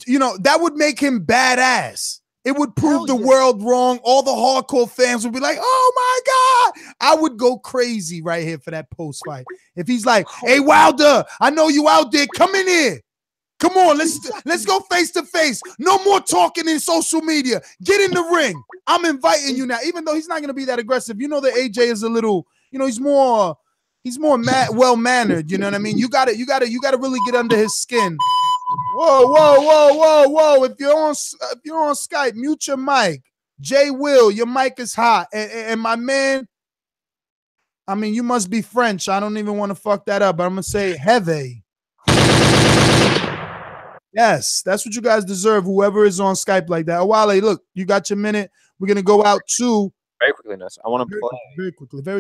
You know, that would make him badass. It would prove the world wrong. All the hardcore fans would be like, oh my God. I would go crazy right here for that post fight. If he's like, hey, Wilder, I know you out there. Come in here. Come on, let's go face to face. No more talking in social media. Get in the ring. I'm inviting you now. Even though he's not going to be that aggressive, you know that AJ is a little, you know, he's more well-mannered. You know what I mean? You got to really get under his skin. Whoa. If you're on Skype, mute your mic. Jay Will, your mic is hot. And my man, I mean, you must be French. I don't even want to fuck that up, but I'm going to say Heve. Yes, that's what you guys deserve, whoever is on Skype like that. Awale, look, you got your minute. We're gonna go out to very quickly, Nestor. I want to play very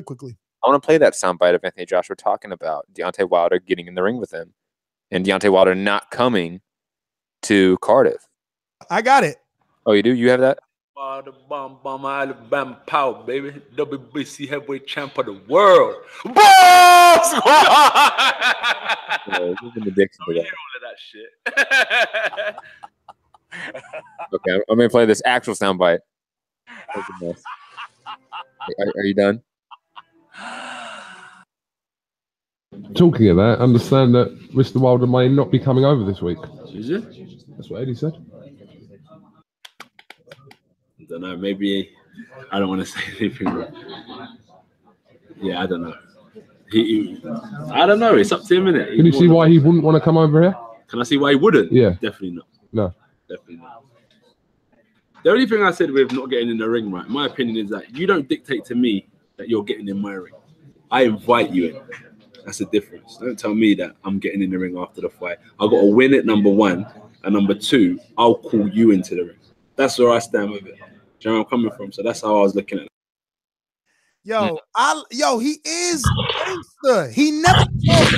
quickly. I want to play that soundbite of Anthony Joshua talking about Deontay Wilder getting in the ring with him, and Deontay Wilder not coming to Cardiff. I got it. Oh, you do? You have that? The bomb, Alabama power, baby. WBC heavyweight champ of the world. Boss! All of that shit. Okay, I'm going to play this actual soundbite. Are you done? Talking of that, understand that Mr. Wilder may not be coming over this week. Is it? That's what Eddie said. I don't know. Maybe I don't want to say anything. Yeah, I don't know. I don't know. It's up to him, innit? Can you see why he wouldn't want to come over here? Can I see why he wouldn't? Yeah. Definitely not. No. Definitely not. The only thing I said with not getting in the ring, right, my opinion is that you don't dictate to me that you're getting in my ring. I invite you in. That's the difference. Don't tell me that I'm getting in the ring after the fight. I've got to win it, number one. And number two, I'll call you into the ring. That's where I stand with it. Do you know where I'm coming from? So that's how I was looking at it. He is gangster. He never talks.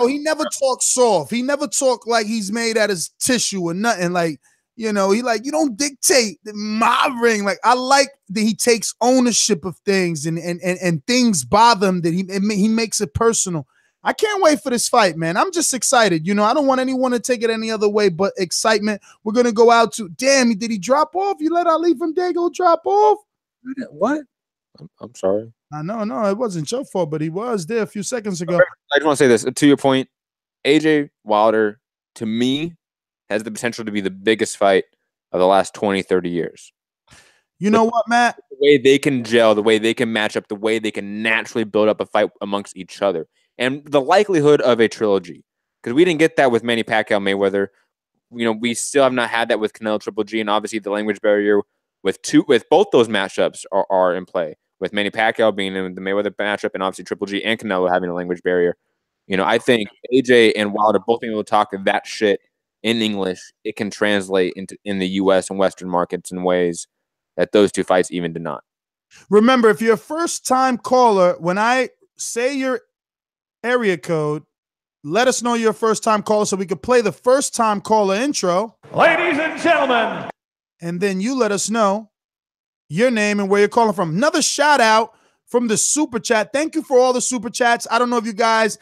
He never talks soft. He never talk like he's made out of tissue or nothing. Like, he like, you don't dictate my ring. Like, I like that he takes ownership of things and things bother him that he makes it personal. I can't wait for this fight, man. I'm just excited. I don't want anyone to take it any other way but excitement. We're going to go out to, damn, did he drop off? You let Ali from Dago drop off? What? I'm sorry. No, it wasn't your fault, but he was there a few seconds ago. I just want to say this. To your point, AJ Wilder, to me, has the potential to be the biggest fight of the last 20, 30 years. You know what, Matt? The way they can gel, the way they can match up, the way they can naturally build up a fight amongst each other. And the likelihood of a trilogy. Because we didn't get that with Manny Pacquiao Mayweather. We still have not had that with Canelo Triple G. And obviously the language barrier with both those matchups are in play. With Manny Pacquiao being in the Mayweather matchup and obviously Triple G and Canelo having a language barrier. I think AJ and Wilder both being able to talk that shit in English, it can translate in the U.S. and Western markets in ways that those two fights even did not. Remember, if you're a first-time caller, when I say your area code, let us know you're a first-time caller so we could play the first-time caller intro. Ladies and gentlemen. And then you let us know your name and where you're calling from. Another shout-out from the Super Chat. Thank you for all the Super Chats. I don't know if you guys,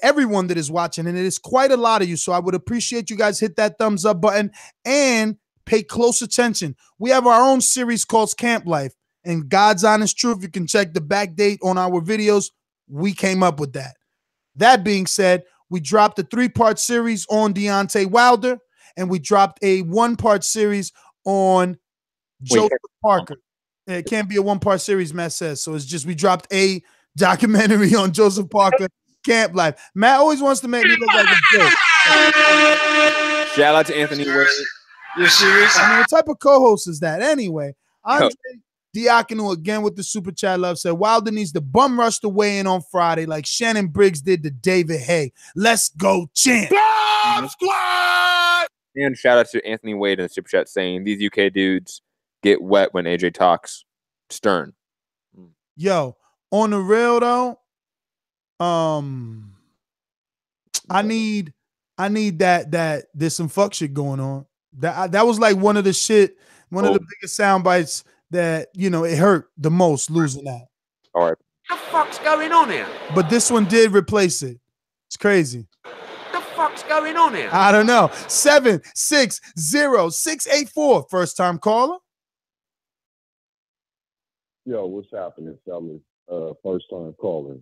everyone that is watching, and it is quite a lot of you, so I would appreciate you guys hit that thumbs up button and pay close attention. We have our own series called Camp Life, and God's honest truth, you can check the back date on our videos. We came up with that. That being said, we dropped a 3-part series on Deontay Wilder, and we dropped a 1-part series on Joseph Parker. It can't be a 1-part series, Matt says. So it's just we dropped a documentary on Joseph Parker, Camp Life. Matt always wants to make me look like a joke. Shout out to Anthony Wade. You're serious? I mean, what type of co-host is that anyway? Andre Diakonu again with the Super Chat love said Wilder needs to bum rush the weigh in on Friday like Shannon Briggs did to David Hay. Let's go, champ. Bomb Squad! And shout out to Anthony Wade in the Super Chat saying these UK dudes get wet when AJ talks stern. Yo, on the real though, I need that there's some fuck shit going on. That was like one of the biggest sound bites that, it hurt the most losing that. All right. What the fuck's going on here? But this one did replace it. It's crazy. What the fuck's going on here? I don't know. 760-684. First time caller. Yo, what's happening, fellas? First time calling.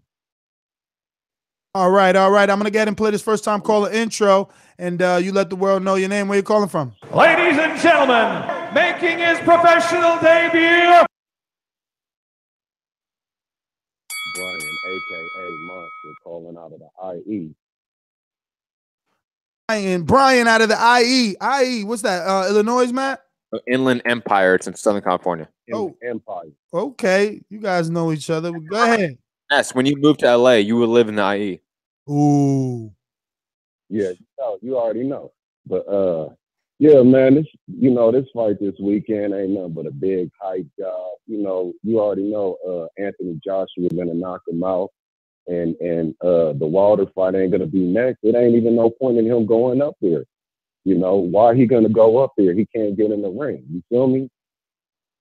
All right. I'm gonna go ahead and play this first time caller intro, and you let the world know your name, where you're calling from. Ladies and gentlemen, making his professional debut, Brian, aka Monster, calling out of the IE. Brian out of the IE. IE, what's that? Illinois, Matt? Inland Empire. It's in Southern California. Empire. Okay, you guys know each other. Go ahead. Yes, when you moved to LA, you would live in the IE. Ooh. Yeah, you already know. But Yeah, man, this fight this weekend ain't nothing but a big hype job. You already know Anthony Joshua gonna knock him out, and the Wilder fight ain't gonna be next. It ain't even no point in him going up there. Why he gonna go up there? He can't get in the ring. You feel me?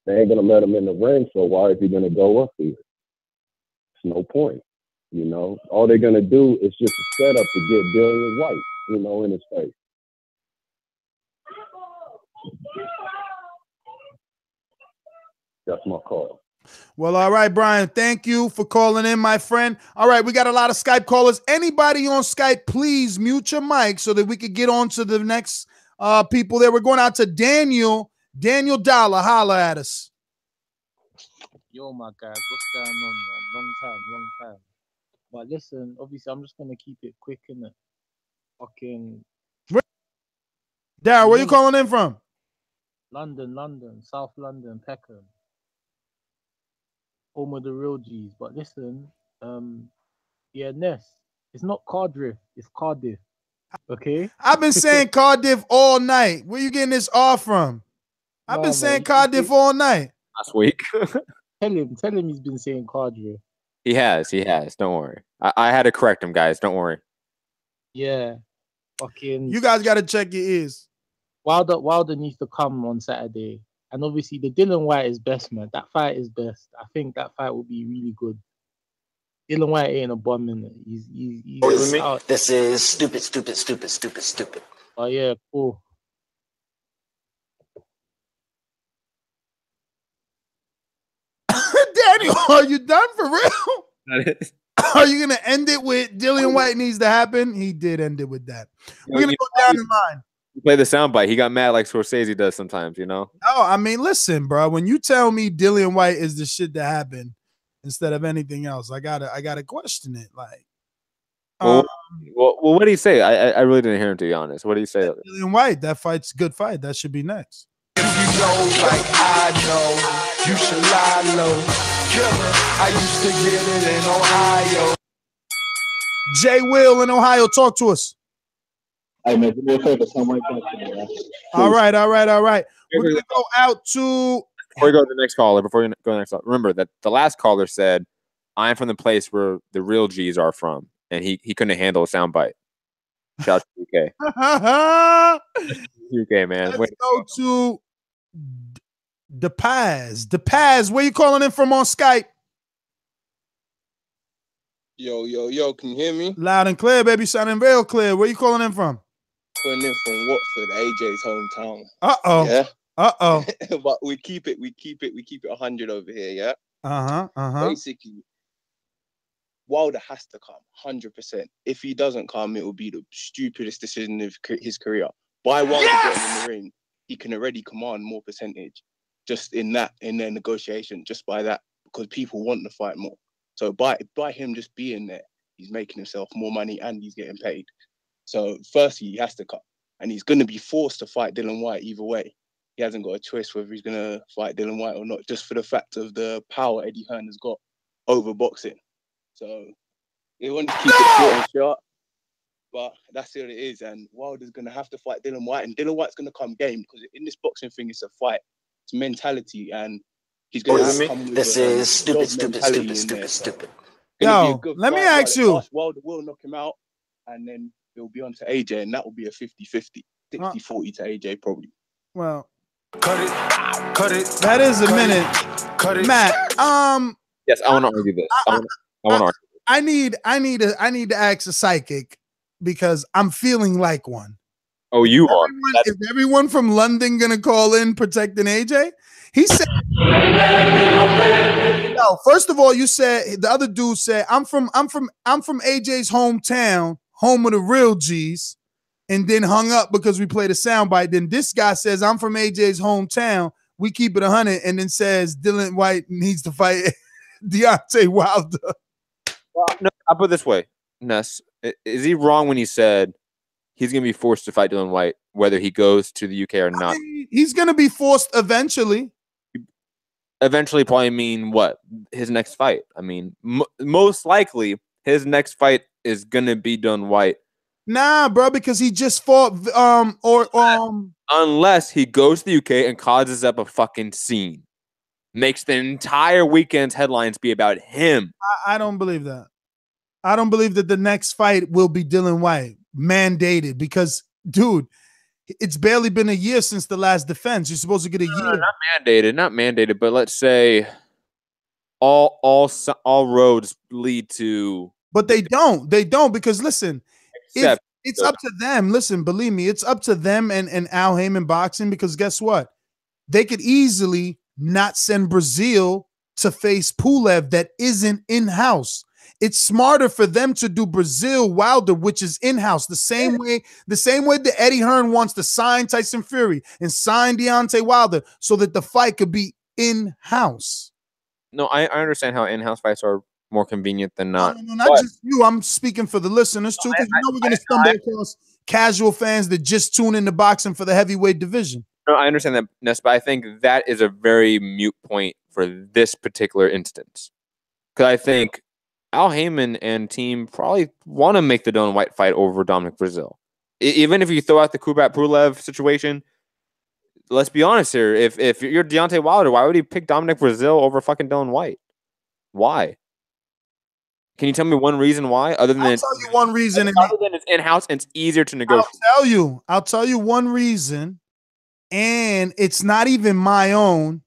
They ain't gonna let him in the ring, so why is he gonna go up there? It's no point. All they're gonna do is just a setup to get Dillian White, in his face. That's my call. Well, all right, Brian. Thank you for calling in, my friend. All right, we got a lot of Skype callers. Anybody on Skype, please mute your mic so that we could get on to the next people there. We're going out to Daniel. Daniel Dollar, holla at us. Yo, my guys, what's going on, man? Long time. But listen, obviously, I'm just gonna keep it quick, innit? Fucking Darryl, where you calling in from? London, South London, Peckham. Home of the real G's. But listen, yeah, Ness, it's not Cardiff, it's Cardiff. Okay? I've been saying Cardiff all night. Where you getting this off from? I've been saying Cardiff all night. Last week. Tell him he's been saying Cardiff. He has. Don't worry. I had to correct him, guys. Don't worry. Yeah. Fucking. You guys got to check your ears. Wilder needs to come on Saturday. And obviously, the Dylan White is best, man. That fight is best. I think that fight will be really good. Dylan White ain't a bum, innit? He's out. This is stupid. Oh, yeah, cool. Daniel, are you done for real? Are you going to end it with Dillian White needs to happen? He did end it with that. We're going to go down the line. You play the soundbite. He got mad like Scorsese does sometimes, Oh, I mean, listen, bro. When you tell me Dillian White is the shit to happen instead of anything else, I gotta question it. Like, well, what did he say? I really didn't hear him, to be honest. What did he say? Dillian White, that fight's a good fight. That should be next. If you know like I know, you should lie low. Killer, I used to get it in Ohio. Jay Will in Ohio, talk to us. Hey, man, do me a favor, somebody. All right. We're gonna go out to. Before we go to the next caller, remember that the last caller said, "I'm from the place where the real G's are from," and he couldn't handle a soundbite. Shout out to UK. UK, man. Let's go to DePaz. Where you calling in from on Skype? Yo, can you hear me? Loud and clear, baby. Sounding real clear. Where you calling in from? Calling in from Watford, AJ's hometown. Yeah. But we keep it 100 over here, yeah? Basically, Wilder has to come 100%. If he doesn't come, it will be the stupidest decision of his career. By Wilder getting in the ring, he can already command more percentage just in their negotiation, just by that, because people want the fight more. So by him just being there, he's making himself more money and he's getting paid. So firstly, he has to cut. And he's going to be forced to fight Dillian White either way. He hasn't got a choice whether he's going to fight Dillian White or not, just for the fact of the power Eddie Hearn has got over boxing. So he wants to keep it short and sharp, but that's what it is. And Wilder's going to have to fight Dillian White, and Dillian White's going to come game, because in this boxing thing, it's a fight. It's mentality, and he's going to come with This is stupid. Yo, let me ask you. Wilder will knock him out, and then it'll be on to AJ, and that will be a 50-50, 60-40 to AJ probably. Well, cut it. That is a minute. Matt, yes, I want to argue this. I want to argue. I need to ask a psychic, because I'm feeling like one. Oh, you are. Is everyone from London gonna call in protecting AJ? He said, no, first of all, you said, the other dude said, I'm from AJ's hometown, home of the real G's, and then hung up because we played a soundbite. Then this guy says, I'm from AJ's hometown, we keep it 100, and then says Dillian White needs to fight Deontay Wilder. Well, no, I'll put it this way, Ness. Is he wrong when he said he's going to be forced to fight Dillian White, whether he goes to the UK or not? I mean, he's going to be forced eventually. Eventually probably mean what? His next fight. I mean, most likely his next fight is going to be Dillian White Nah, bro, because he just fought Unless he goes to the UK and causes up a fucking scene. Makes the entire weekend's headlines be about him. I don't believe that. I don't believe that the next fight will be Dylan White mandated because, dude, it's barely been a year since the last defense. You're supposed to get a year. Not mandated, but let's say all roads lead to. But they don't. They don't because listen, Except it's up to them. Listen, believe me, it's up to them and Al Heyman Boxing because guess what? They could easily not send Brazil to face Pulev that isn't in-house. It's smarter for them to do Brazil Wilder, which is in-house, the same way that Eddie Hearn wants to sign Tyson Fury and sign Deontay Wilder so that the fight could be in-house. No, I understand how in-house fights are more convenient than not. No, not just you. I'm speaking for the listeners too, because you know we're going to stumble across casual fans that just tune into boxing for the heavyweight division. No, I understand that, Ness, but I think that is a very mute point for this particular instance. Because I think Al Heyman and team probably want to make the Dylan White fight over Dominic Brazil. Even if you throw out the Kubrat Pulev situation, let's be honest here. If you're Deontay Wilder, why would he pick Dominic Brazil over fucking Dylan White? Why? Can you tell me one reason why? Other than I'll tell you one reason. Other than it's in-house and it's easier to negotiate. I'll tell you one reason, and it's not even my own.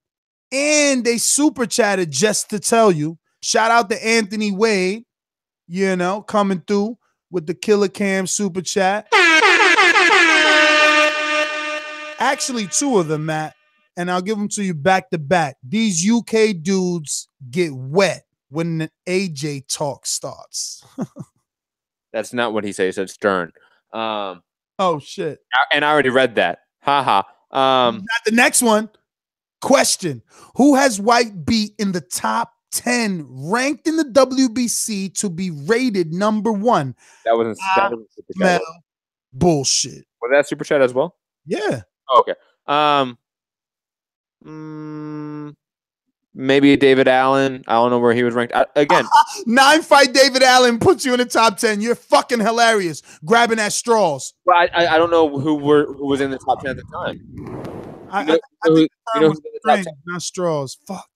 And they super chatted just to tell you. Shout out to Anthony Wade, coming through with the Killer Cam super chat. Actually, two of them, Matt, and I'll give them to you back to back. These UK dudes get wet when the AJ talk starts. That's not what he said. He said Stern. Oh, shit. And I already read that. Haha. Not the next one. Question. Who has White beat in the top 10 ranked in the WBC to be rated number 1? That wasn't super chat. Bullshit. Was that super chat as well? Yeah. Oh, okay. Maybe David Allen. I don't know where he was ranked. Again, 9-fight David Allen puts you in the top 10. You're fucking hilarious. Grabbing at straws. Well, I don't know who was in the top 10 at the time. I think the term was strings, not straws. Fuck.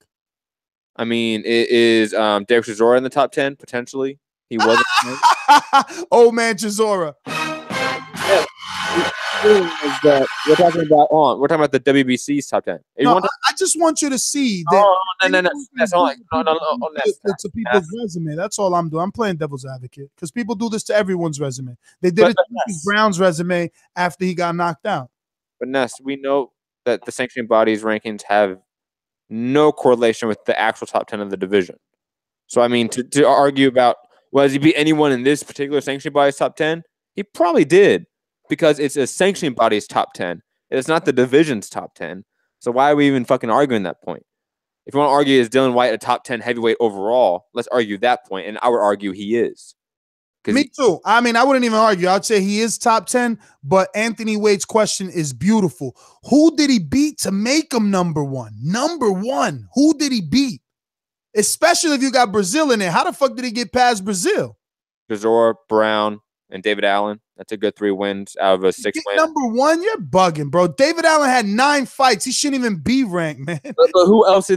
I mean, it is Derek Chisora in the top 10 potentially. He wasn't. Old man Chisora. Yeah. We're talking about the WBC's top 10. No, I just want you to see that. No. That's all. To people's resume. That's all I'm doing. I'm playing devil's advocate because people do this to everyone's resume. They did it to Chris Brown's resume after he got knocked out. But Ness, we know that the sanctioning body's rankings have no correlation with the actual top 10 of the division. So, I mean, to argue about, well, has he beat anyone in this particular sanctioning body's top 10? He probably did, because it's a sanctioning body's top 10. It's not the division's top 10. So why are we even fucking arguing that point? If you want to argue, is Dylan White a top 10 heavyweight overall? Let's argue that point, and I would argue he is. Me too. I mean, I wouldn't even argue. I'd say he is top 10, but Anthony Wade's question is beautiful. Who did he beat to make him number 1? Number 1. Who did he beat? Especially if you got Brazil in there. How the fuck did he get past Brazil? Chisora, Brown, and David Allen. That's a good 3 wins out of a 6 win. Number 1, you're bugging, bro. David Allen had 9 fights. He shouldn't even be ranked, man. But who else is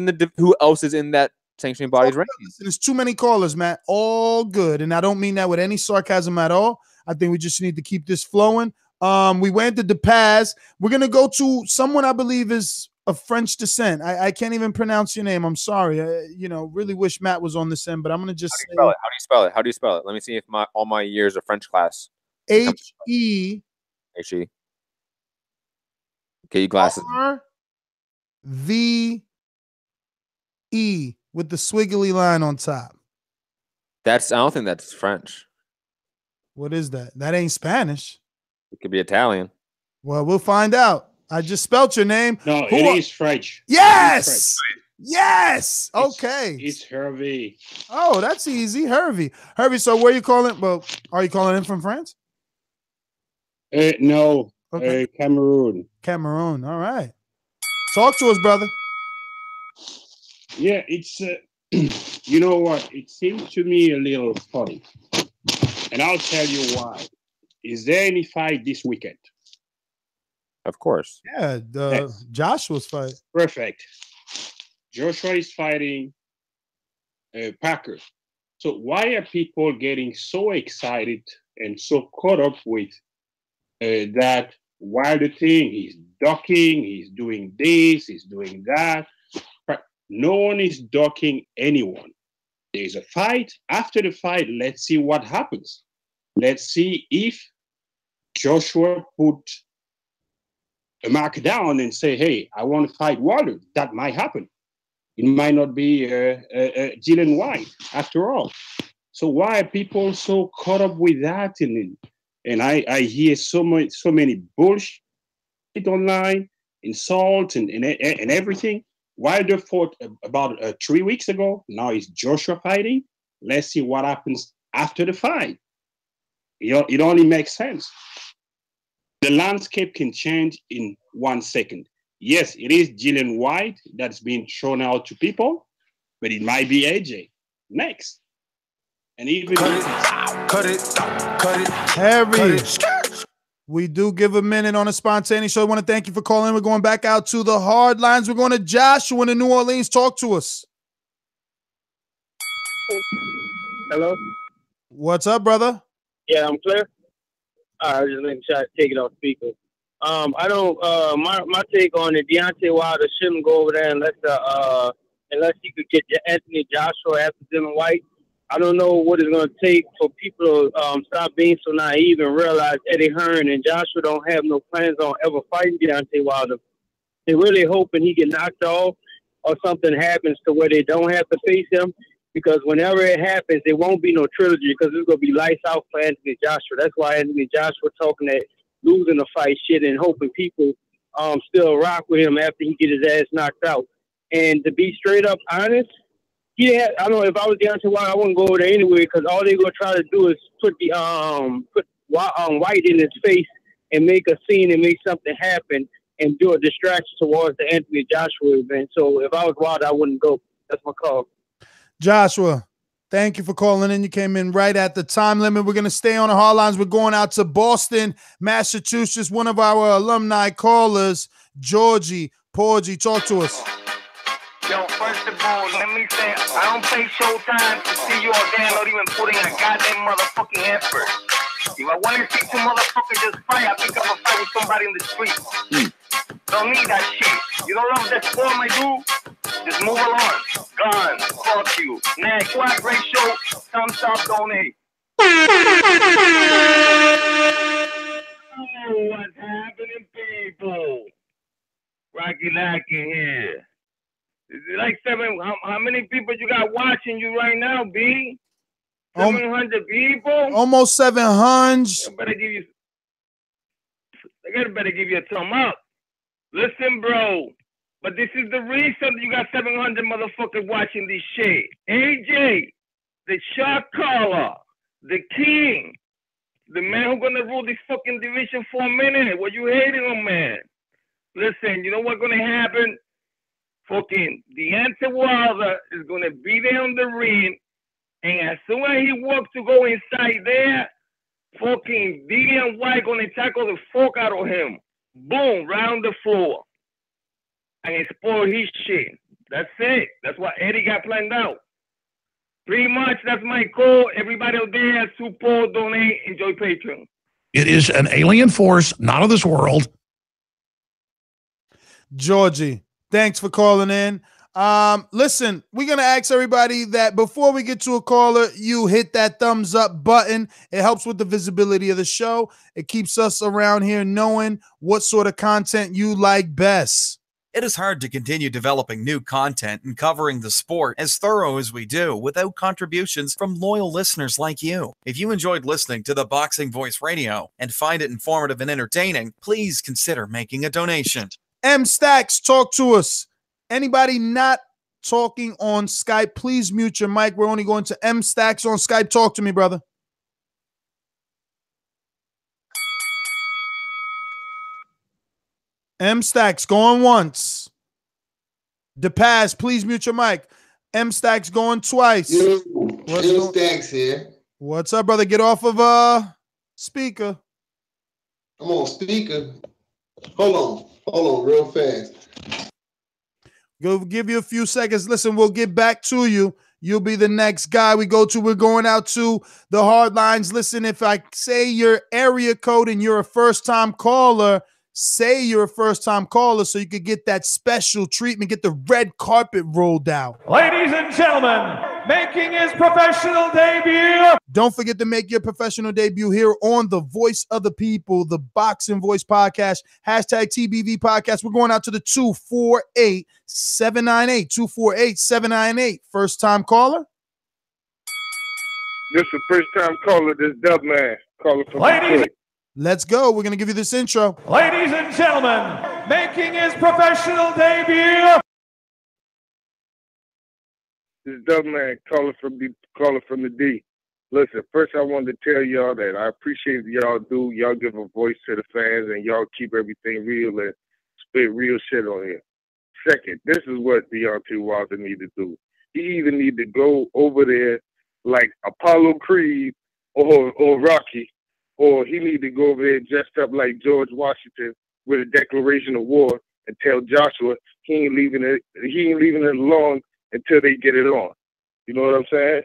in that sanctioning body's ranking? There's too many callers, man. All good, and I don't mean that with any sarcasm at all. I think we just need to keep this flowing. We went to the pass. We're gonna go to someone I believe is of French descent. I can't even pronounce your name. I'm sorry. Really wish Matt was on this end, but I'm gonna just say. How do you spell it? Let me see if all my years of French class. H-E. H-E. Get your glasses. R-V-E with the swiggly line on top. I don't think that's French. What is that? That ain't Spanish. It could be Italian. Well, we'll find out. I just spelled your name. No, it is French. Yes. Yes. Okay. It's Hervey. Oh, that's easy. Hervey. So where you calling? Well, are you calling in from France? No. Okay. Cameroon. Cameroon. All right. Talk to us, brother. Yeah, it's you know what? It seems to me a little funny, and I'll tell you why. is there any fight this weekend? Of course. Yeah, Joshua's fight. Perfect. Joshua is fighting Packer. So why are people getting so excited and so caught up with that Wilder thing? He's ducking, he's doing this, he's doing that. No one is ducking anyone. There's a fight. After the fight, let's see what happens. Let's see if Joshua put a mark down and say, hey, I want to fight Wilder. That might happen. It might not be Dylan White after all. So why are people so caught up with that? And I hear so many bullshit online, insult and everything. Wilder fought about 3 weeks ago. Now it's Joshua fighting. Let's see what happens after the fight. It only makes sense. The landscape can change in 1 second. Yes, it is Dylan White that's being thrown out to people, but it might be AJ next. And even cut it. Harry, we do give a minute on a spontaneous show. I want to thank you for calling. We're going back out to the hard lines. We're going to Joshua in New Orleans. Talk to us. Hello? What's up, brother? Yeah, I'm clear. All right, just making sure I take it off speaker. I don't. My take on it, Deontay Wilder shouldn't go over there unless he could get Anthony Joshua after Dylan White. I don't know what it's going to take for people to stop being so naive and realize Eddie Hearn and Joshua don't have no plans on ever fighting Deontay Wilder. They're really hoping he get knocked off or something happens to where they don't have to face him. Because whenever it happens, there won't be no trilogy because it's going to be lights out for Anthony Joshua. That's why Anthony Joshua talking that losing the fight shit and hoping people still rock with him after he get his ass knocked out. And to be straight up honest, I don't know, if I was Deontay Wilder, I wouldn't go over there anyway because all they're going to try to do is put White in his face and make a scene and make something happen and do a distraction towards the Anthony Joshua event. So if I was Wilder, I wouldn't go. That's my call. Joshua, thank you for calling in. You came in right at the time limit. We're going to stay on the hard lines. We're going out to Boston, Massachusetts. One of our alumni callers, Georgie Porgy. Talk to us. Yo, first of all, let me say, I don't pay Showtime to see you all damn not even putting a goddamn motherfucking effort. If I want to see two motherfuckers just fight, I think I'm going to fight with somebody in the street. Don't need that shit. You don't love that form I do? Just move along. Gone. Fuck you. Next. What great show. Thumbs up, donate. Oh, what's happening, people? Rocky Lack in here. Is it like how many people you got watching you right now, B? 700 people? Almost 700. I better give you a thumb up. Listen, bro. But this is the reason you got 700 motherfuckers watching this shit. AJ, the shot caller, the king, the man who's gonna rule this fucking division for a minute. What you hating on, man? Listen, you know what's gonna happen? Fucking Deontay Wilder is gonna be there on the ring, and as soon as he walks to go inside there, fucking Dillian White gonna tackle the fuck out of him. Boom, round the floor. And spoil his shit. That's it. That's what Eddie got planned out. Pretty much, that's my call. Everybody out there, support, donate, enjoy Patreon. It is an alien force, not of this world. Georgie, thanks for calling in. Listen, we're going to ask everybody that before we get to a caller, you hit that thumbs up button. It helps with the visibility of the show. It keeps us around here knowing what sort of content you like best. It is hard to continue developing new content and covering the sport as thorough as we do without contributions from loyal listeners like you. If you enjoyed listening to the Boxing Voice Radio and find it informative and entertaining, please consider making a donation. M Stacks, talk to us. Anybody not talking on Skype, please mute your mic. We're only going to M Stacks on Skype. Talk to me, brother. M Stacks going once. DePaz, please mute your mic. M Stacks going twice. M Stacks here. What's up, brother? Get off of speaker. I'm on speaker. Hold on, real fast. Go give you a few seconds. Listen, we'll get back to you. You'll be the next guy we go to. We're going out to the hard lines. Listen, if I say your area code and you're a first-time caller, say you're a first-time caller so you could get that special treatment, get the red carpet rolled out. Ladies and gentlemen, making his professional debut. Don't forget to make your professional debut here on the Voice of the People, the Boxing Voice podcast, hashtag TBV podcast. We're going out to the 248-798, 248-798. First-time caller? This is the first-time caller, this Dub Man. Caller from Detroit. Let's go. We're going to give you this intro. Ladies and gentlemen, making his professional debut. This is Dub Man calling from the D. Listen, first I wanted to tell y'all that I appreciate y'all do. Y'all give a voice to the fans and y'all keep everything real and spit real shit on here. Second, this is what Deontay Wilder need to do. He either need to go over there like Apollo Creed or Rocky, or he need to go over there dressed up like George Washington with a declaration of war and tell Joshua he ain't leaving it alone until they get it on. You know what I'm saying?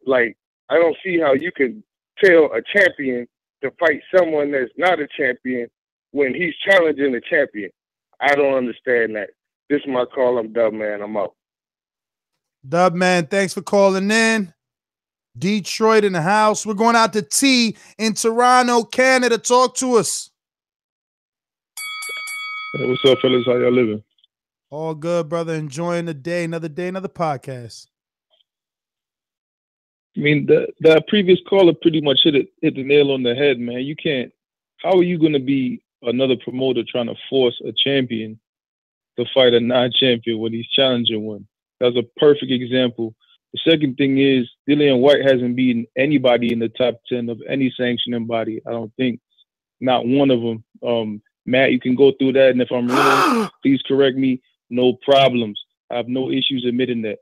Like, I don't see how you can tell a champion to fight someone that's not a champion when he's challenging a champion. I don't understand that. This is my call. I'm Dub Man. I'm out. Dub Man, thanks for calling in. Detroit in the house. We're going out to T in Toronto, Canada. Talk to us. Hey, what's up, fellas? How y'all living? All good, brother. Enjoying the day, another podcast. I mean, that previous caller pretty much hit the nail on the head, man. You can't. How are you going to be another promoter trying to force a champion to fight a non-champion when he's challenging one? That's a perfect example. The second thing is Dillian White hasn't beaten anybody in the top 10 of any sanctioning body. I don't think. Not one of them. Matt, you can go through that, and if I'm wrong, please correct me. No problems. I have no issues admitting that.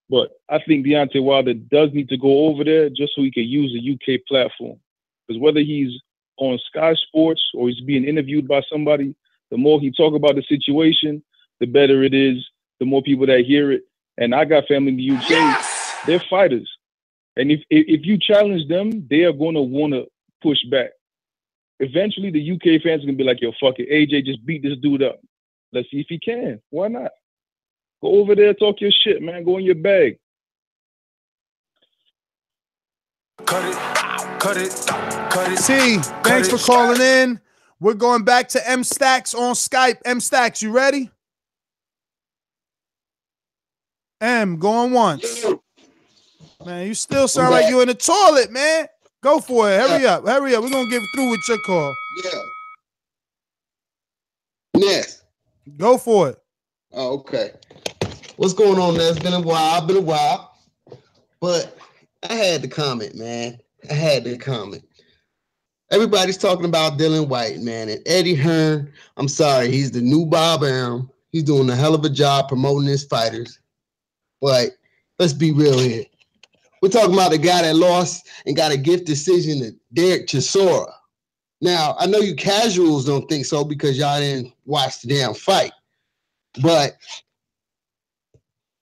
But I think Deontay Wilder does need to go over there just so he can use the UK platform. Because whether he's on Sky Sports or he's being interviewed by somebody, the more he talk about the situation, the better it is, the more people that hear it. And I got family in the UK. Yes! They're fighters. And if you challenge them, they are going to want to push back. Eventually, the UK fans are going to be like, yo, fuck it. AJ, just beat this dude up. Let's see if he can. Why not? Go over there, talk your shit, man. Go in your bag. Cut it. T, thanks for calling in. We're going back to M Stacks on Skype. M Stacks, you ready? M, going once. Man, you still sound like you're in the toilet, man. Go for it. Hurry up. We're going to get through with your call. Yeah. Yes. Go for it. Oh, okay. What's going on, Ness? It's been a while. But I had to comment, man. Everybody's talking about Dillian White, man. And Eddie Hearn, I'm sorry, he's the new Bob Arum. He's doing a hell of a job promoting his fighters. But let's be real here. We're talking about the guy that lost and got a gift decision to Derek Chisora. Now, I know you casuals don't think so because y'all didn't watch the damn fight. But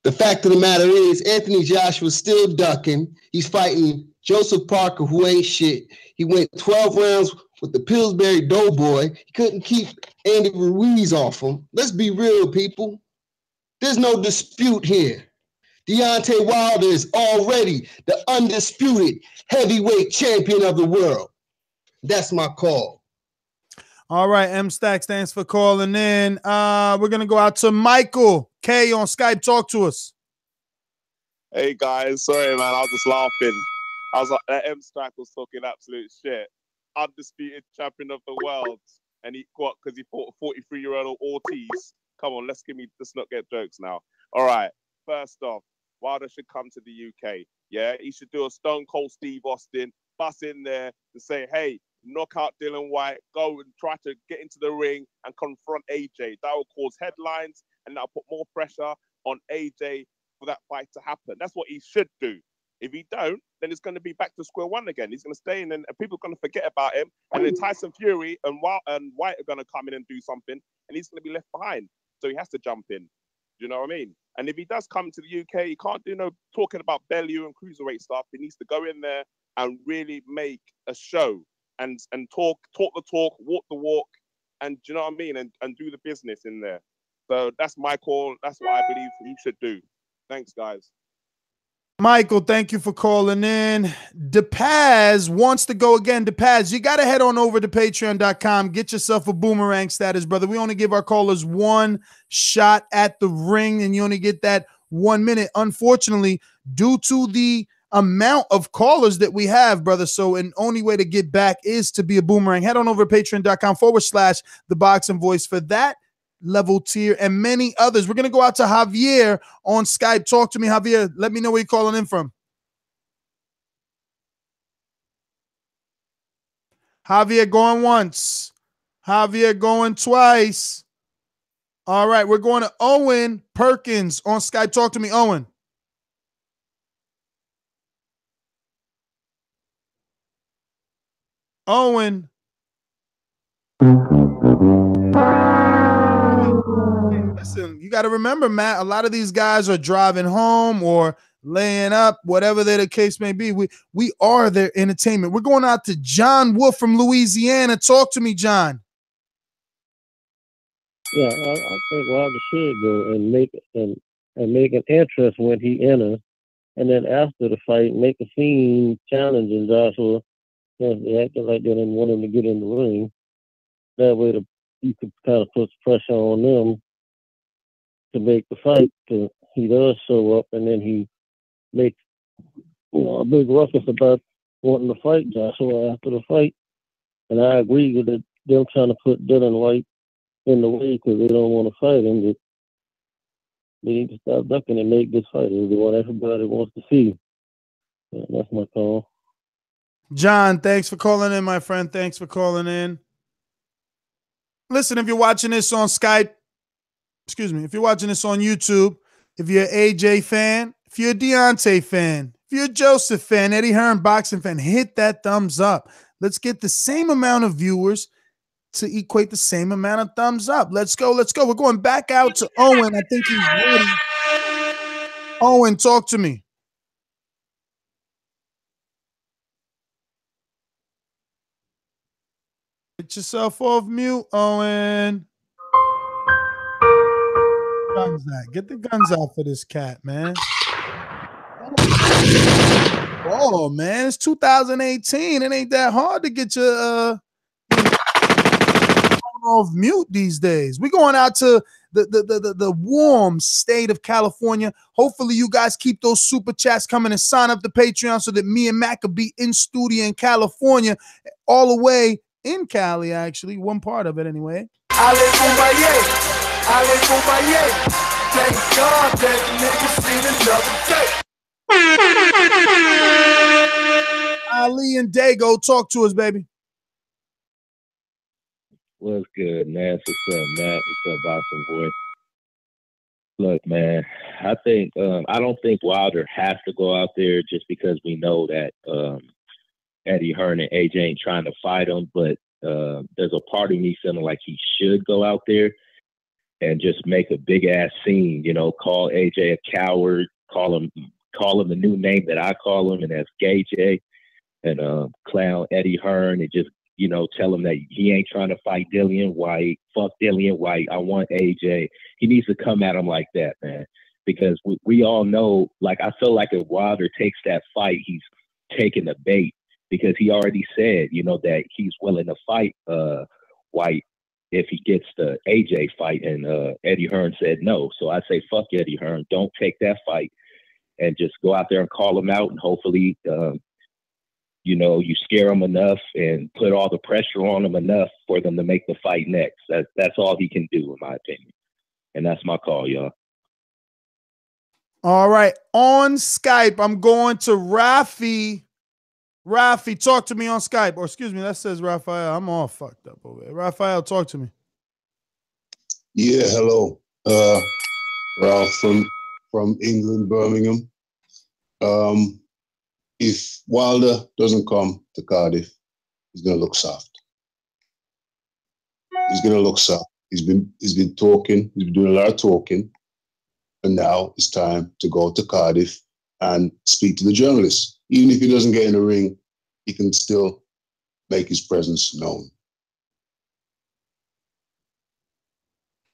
the fact of the matter is, Anthony Joshua's still ducking. He's fighting Joseph Parker, who ain't shit. He went 12 rounds with the Pillsbury Doughboy. He couldn't keep Andy Ruiz off him. Let's be real, people. There's no dispute here. Deontay Wilder is already the undisputed heavyweight champion of the world. That's my call. All right, M Stacks, thanks for calling in. We're going to go out to Michael K on Skype. Talk to us. Hey, guys. Sorry, man. I was just laughing. I was like, that M Stack was talking absolute shit. Undisputed champion of the world. And he got, because he fought a 43-year-old Ortiz. Come on, let's not get jokes now. All right. First off, Wilder should come to the UK. Yeah, he should do a Stone Cold Steve Austin, bust in there to say, hey, knock out Dillian White, go and try to get into the ring and confront AJ. That will cause headlines and that will put more pressure on AJ for that fight to happen. That's what he should do. If he don't, then it's going to be back to square one again. He's going to stay in, and people are going to forget about him. And then Tyson Fury and White are going to come in and do something, and he's going to be left behind. So he has to jump in. Do you know what I mean? And if he does come to the UK, he can't do no talking about belly and cruiserweight stuff. He needs to go in there and really make a show and talk the talk, walk the walk, and do you know what I mean? And do the business in there. So that's my call. That's what I believe he should do. Thanks, guys. Michael, thank you for calling in. DePaz wants to go again. DePaz, you got to head on over to patreon.com. Get yourself a boomerang status, brother. We only give our callers one shot at the ring, and you only get that 1 minute. Unfortunately, due to the amount of callers that we have, brother, so an only way to get back is to be a boomerang. Head on over to patreon.com/ThaBoxingVoice for that level tier and many others. We're going to go out to Javier on Skype. Talk to me, Javier. Let me know where you're calling in from. Javier going once. Javier going twice. All right, we're going to Owen Perkins on Skype. Talk to me, Owen. Owen. Listen, you got to remember, Matt, a lot of these guys are driving home or laying up, whatever the case may be. We are their entertainment. We're going out to John Wolf from Louisiana. Talk to me, John. Yeah, I think Wilder should go and make an interest when he enters, and then after the fight, make a scene challenging Joshua. They acting like they didn't want him to get in the ring. That way, you could kind of put pressure on them to make the fight. He does show up, and then he makes a big ruckus about wanting to fight Joshua after the fight. And I agree with them trying to put Dylan White in the way because they don't want to fight him. But they need to stop ducking and make this fight. It's the one everybody wants to see. Yeah, that's my call. John, thanks for calling in, my friend. Thanks for calling in. Listen, if you're watching this on Skype, if you're watching this on YouTube, if you're an AJ fan, if you're a Deontay fan, if you're a Joseph fan, Eddie Hearn boxing fan, hit that thumbs up. Let's get the same amount of viewers to equate the same amount of thumbs up. Let's go. Let's go. We're going back out to Owen. I think he's ready. Owen, talk to me. Get yourself off mute, Owen. Guns out. Get the guns out for this cat, man. Oh, man, it's 2018. It ain't that hard to get your off mute these days. We're going out to the warm state of California. Hopefully you guys keep those super chats coming and sign up to Patreon so that me and Matt could be in studio in California, all the way in Cali, actually. One part of it anyway. Thank God that niggas seen another day. Ali and Dago, talk to us, baby. What's good, man? What's up, Matt? What's up, Boxing Voice? Look, man, I don't think Wilder has to go out there just because we know that Eddie Hearn and AJ ain't trying to fight him, but there's a part of me feeling like he should go out there and just make a big ass scene, call AJ a coward, call him the new name that I call him, and that's Gay J, and clown Eddie Hearn and just, tell him that he ain't trying to fight Dillian White. Fuck Dillian White. I want AJ. He needs to come at him like that, man, because we all know, like, I feel like if Wilder takes that fight, he's taking the bait because he already said, that he's willing to fight White if he gets the AJ fight, and Eddie Hearn said no. So I say, fuck Eddie Hearn. Don't take that fight and just go out there and call him out, and hopefully, you scare him enough and put all the pressure on him enough for them to make the fight next. That's all he can do, in my opinion. And that's my call, y'all. All right. On Skype, I'm going to Rafi. Rafi, talk to me on Skype. Or excuse me, that says Raphael. I'm all fucked up over there. Raphael, talk to me. Yeah, hello. Ralph from England, Birmingham. if Wilder doesn't come to Cardiff, he's gonna look soft. He's gonna look soft. He's been talking. He's been doing a lot of talking, and now it's time to go to Cardiff and speak to the journalists. Even if he doesn't get in the ring, he can still make his presence known.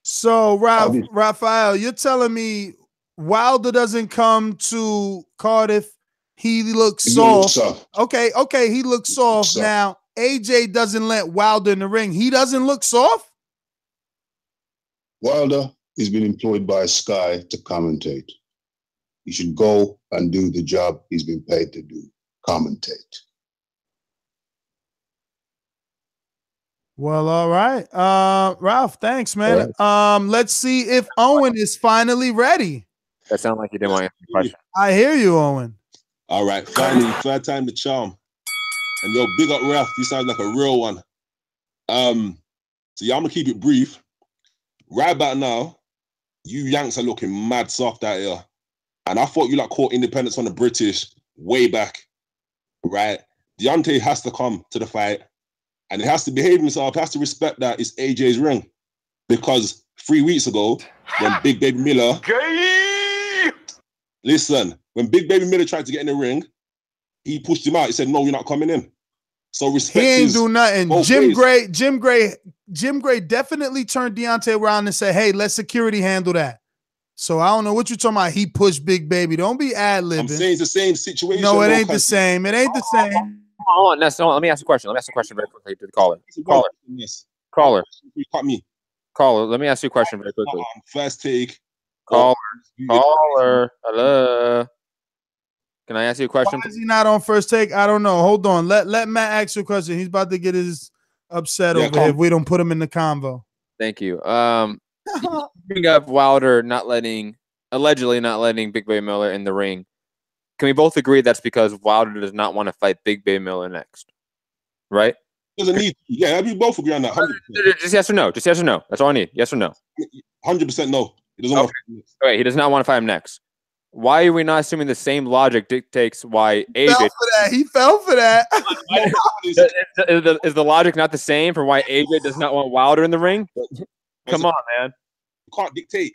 So, Raphael, you're telling me Wilder doesn't come to Cardiff, he looks soft. Okay, he looks soft. Now, AJ doesn't let Wilder in the ring. He doesn't look soft? Wilder has been employed by Sky to commentate. He should go and do the job he's been paid to do, commentate. Well, all right. Ralph, thanks, man. Right. Let's see if Owen is finally ready. That sounded like you didn't want to answer the question. I hear you, Owen. All right, finally, third time the charm. And yo, big up Ralph. You sound like a real one. So yeah, I'm gonna keep it brief. Right about now, you Yanks are looking mad soft out here. And I thought you like caught independence on the British way back. Right? Deontay has to come to the fight. And he has to behave himself. He has to respect that it's AJ's ring. Because 3 weeks ago, when Big Baby Miller... Listen, when Big Baby Miller tried to get in the ring, he pushed him out. He said, no, you're not coming in. So respect. He ain't do nothing. Jim Gray definitely turned Deontay around and said, hey, let security handle that. So I don't know what you're talking about. He pushed Big Baby. Don't be ad-libbing. I'm saying it's the same situation. No, it ain't the same. It ain't the same. Hold on, Nestor. Let me ask a question. Very quickly to the caller. Caller. You cut me. Caller, let me ask you a question very quickly. First take. Caller. Hello. Can I ask you a question? Why is he not on first take? I don't know. Hold on. Let Matt ask you a question. He's about to get his upset over here if we don't put him in the convo. Thank you. You bring up Wilder allegedly not letting Big Baby Miller in the ring. Can we both agree that's because Wilder does not want to fight Big Baby Miller next? Right? Doesn't need to. Yeah, we both agree on that. 100%. Just yes or no. Just yes or no. That's all I need. Yes or no. 100% no. He doesn't want to fight him next. Okay, he does not want to fight him next. Why are we not assuming the same logic dictates why AJ... He fell for that. Is the logic not the same for why AJ does not want Wilder in the ring? Come on, man. You can't dictate.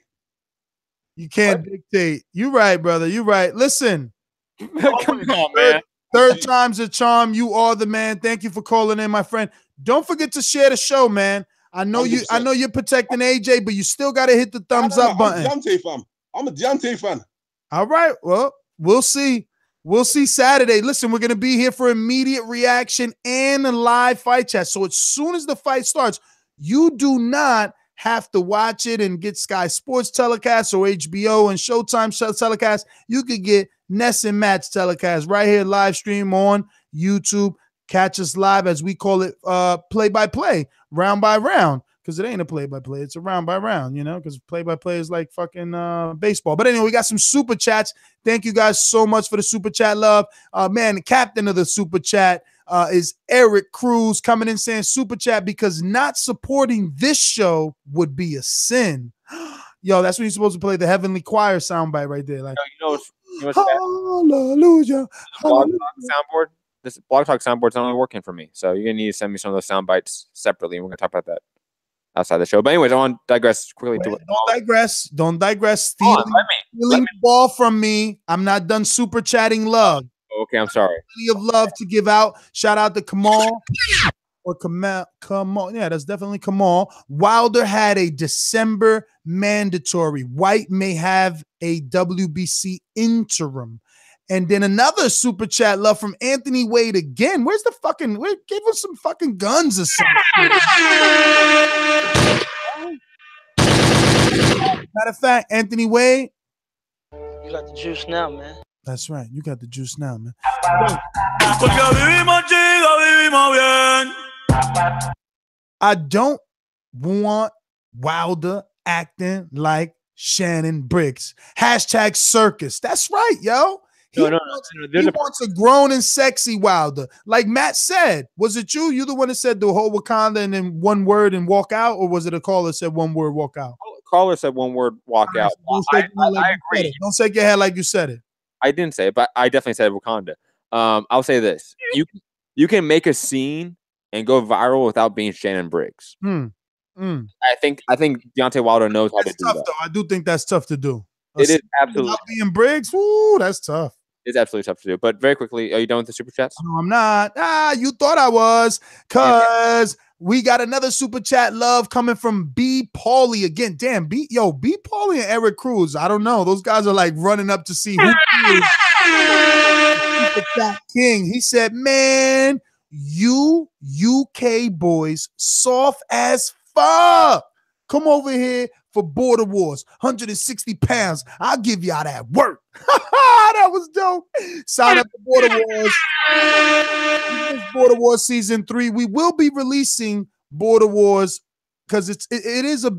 You can't dictate. You're right, brother. You're right. Listen. Come on, man. Third time's a charm. You are the man. Thank you for calling in, my friend. Don't forget to share the show, man. I know 100%. I know you're protecting AJ, but you still got to hit the thumbs up button. I'm a Deontay fan. All right. Well, we'll see. We'll see Saturday. Listen, we're going to be here for immediate reaction and a live fight chat. So as soon as the fight starts, you do not have to watch it and get Sky Sports telecast or HBO and Showtime telecast. You could get Ness and Matt's telecast right here, live stream on YouTube. Catch us live, as we call it, play-by-play, round by round, because it ain't a play-by-play. It's a round by round, you know, because play-by-play is like fucking baseball. But anyway, we got some super chats. Thank you guys so much for the super chat love. Man, the captain of the super chat is Eric Cruz coming in saying super chat because not supporting this show would be a sin. Yo, that's when you're supposed to play the Heavenly Choir soundbite right there. Like, hallelujah. Soundboard. This Blog Talk soundboard's not only working for me, so you're gonna need to send me some of those sound bites separately, and we're gonna talk about that outside the show. But anyways, I want to digress quickly. Don't digress. Stealing the ball from me. I'm not done super chatting love. Okay, I'm sorry. Plenty of love to give out. Shout out to Kamal. Or Kamal. Yeah, that's definitely Kamal. Wilder had a December mandatory. White may have a WBC interim. And then another super chat love from Anthony Wade again. Where's the fucking... Give us some fucking guns or something. Matter of fact, Anthony Wade. You got the juice now, man. That's right. You got the juice now, man. I don't want Wilder acting like Shannon Briggs. # circus. That's right, yo. He wants a grown and sexy Wilder. Like Matt said, was it you? You the one that said the whole Wakanda and then one word and walk out? Or was it a caller that said one word, walk out? Caller said one word, walk out. I agree. Don't shake your head like you said it. I didn't say it, but I definitely said Wakanda. I'll say this: you can make a scene and go viral without being Shannon Briggs. I think Deontay Wilder knows how to do that. Though. I do think that's tough to do. It is absolutely without being Briggs. Woo, that's tough. It's absolutely tough to do. But very quickly, are you done with the super chats? No, I'm not. You thought I was, cause we got another super chat love coming from B. Paulie again. Damn, B. Paulie and Eric Cruz. I don't know. Those guys are like running up to see who is super chat king. He said, "Man, you UK boys soft as fuck. Come over here for Border Wars, 160 pounds. I'll give y'all that work." That was dope. Sign up for Border Wars. Border Wars Season 3. We will be releasing Border Wars because it is a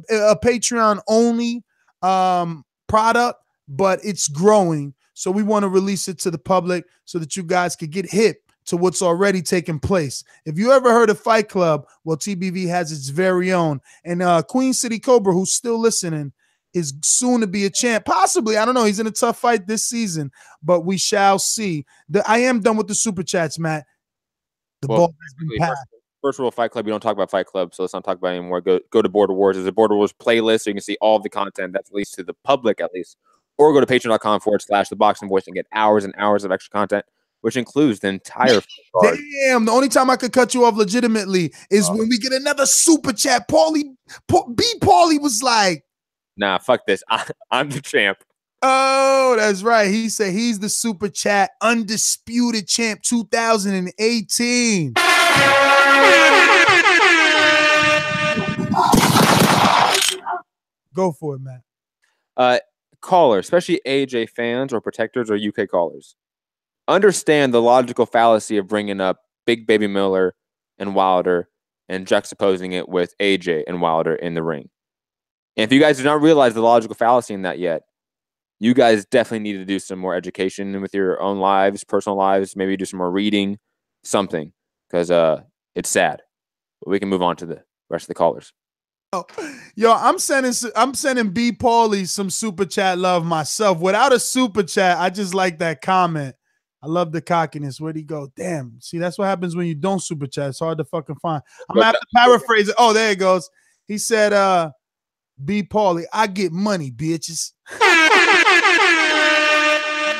Patreon only product, but it's growing. So we want to release it to the public so that you guys could get hip to what's already taking place. If you ever heard of Fight Club, well, TBV has its very own. And Queen City Cobra, who's still listening, is soon to be a champ. Possibly. I don't know. He's in a tough fight this season, but we shall see. I am done with the super chats, Matt. The ball has been passed. First rule of Fight Club, you don't talk about Fight Club, so let's not talk about it anymore. Go to Border Wars. There's a Border Wars playlist, so you can see all of the content that's released to the public, at least. Or go to patreon.com/ThaBoxingVoice and get hours and hours of extra content, which includes the entire card. Damn, the only time I could cut you off legitimately is when we get another super chat. Paulie was like, nah, fuck this. I'm the champ. Oh, that's right. He said he's the super chat undisputed champ 2018. Go for it, man. Caller, especially AJ fans or protectors or UK callers, understand the logical fallacy of bringing up Big Baby Miller and Wilder and juxtaposing it with AJ and Wilder in the ring. And if you guys do not realize the logical fallacy in that yet, you guys definitely need to do some more education with your own lives, personal lives, maybe do some more reading, something, because it's sad. But we can move on to the rest of the callers. Yo, I'm sending B. Paulie some super chat love myself. Without a super chat, I just like that comment. I love the cockiness. Where'd he go? Damn. See, that's what happens when you don't super chat. It's hard to fucking find. I'm gonna have to paraphrase it. Oh, there it goes. He said, B. Paulie, I get money, bitches.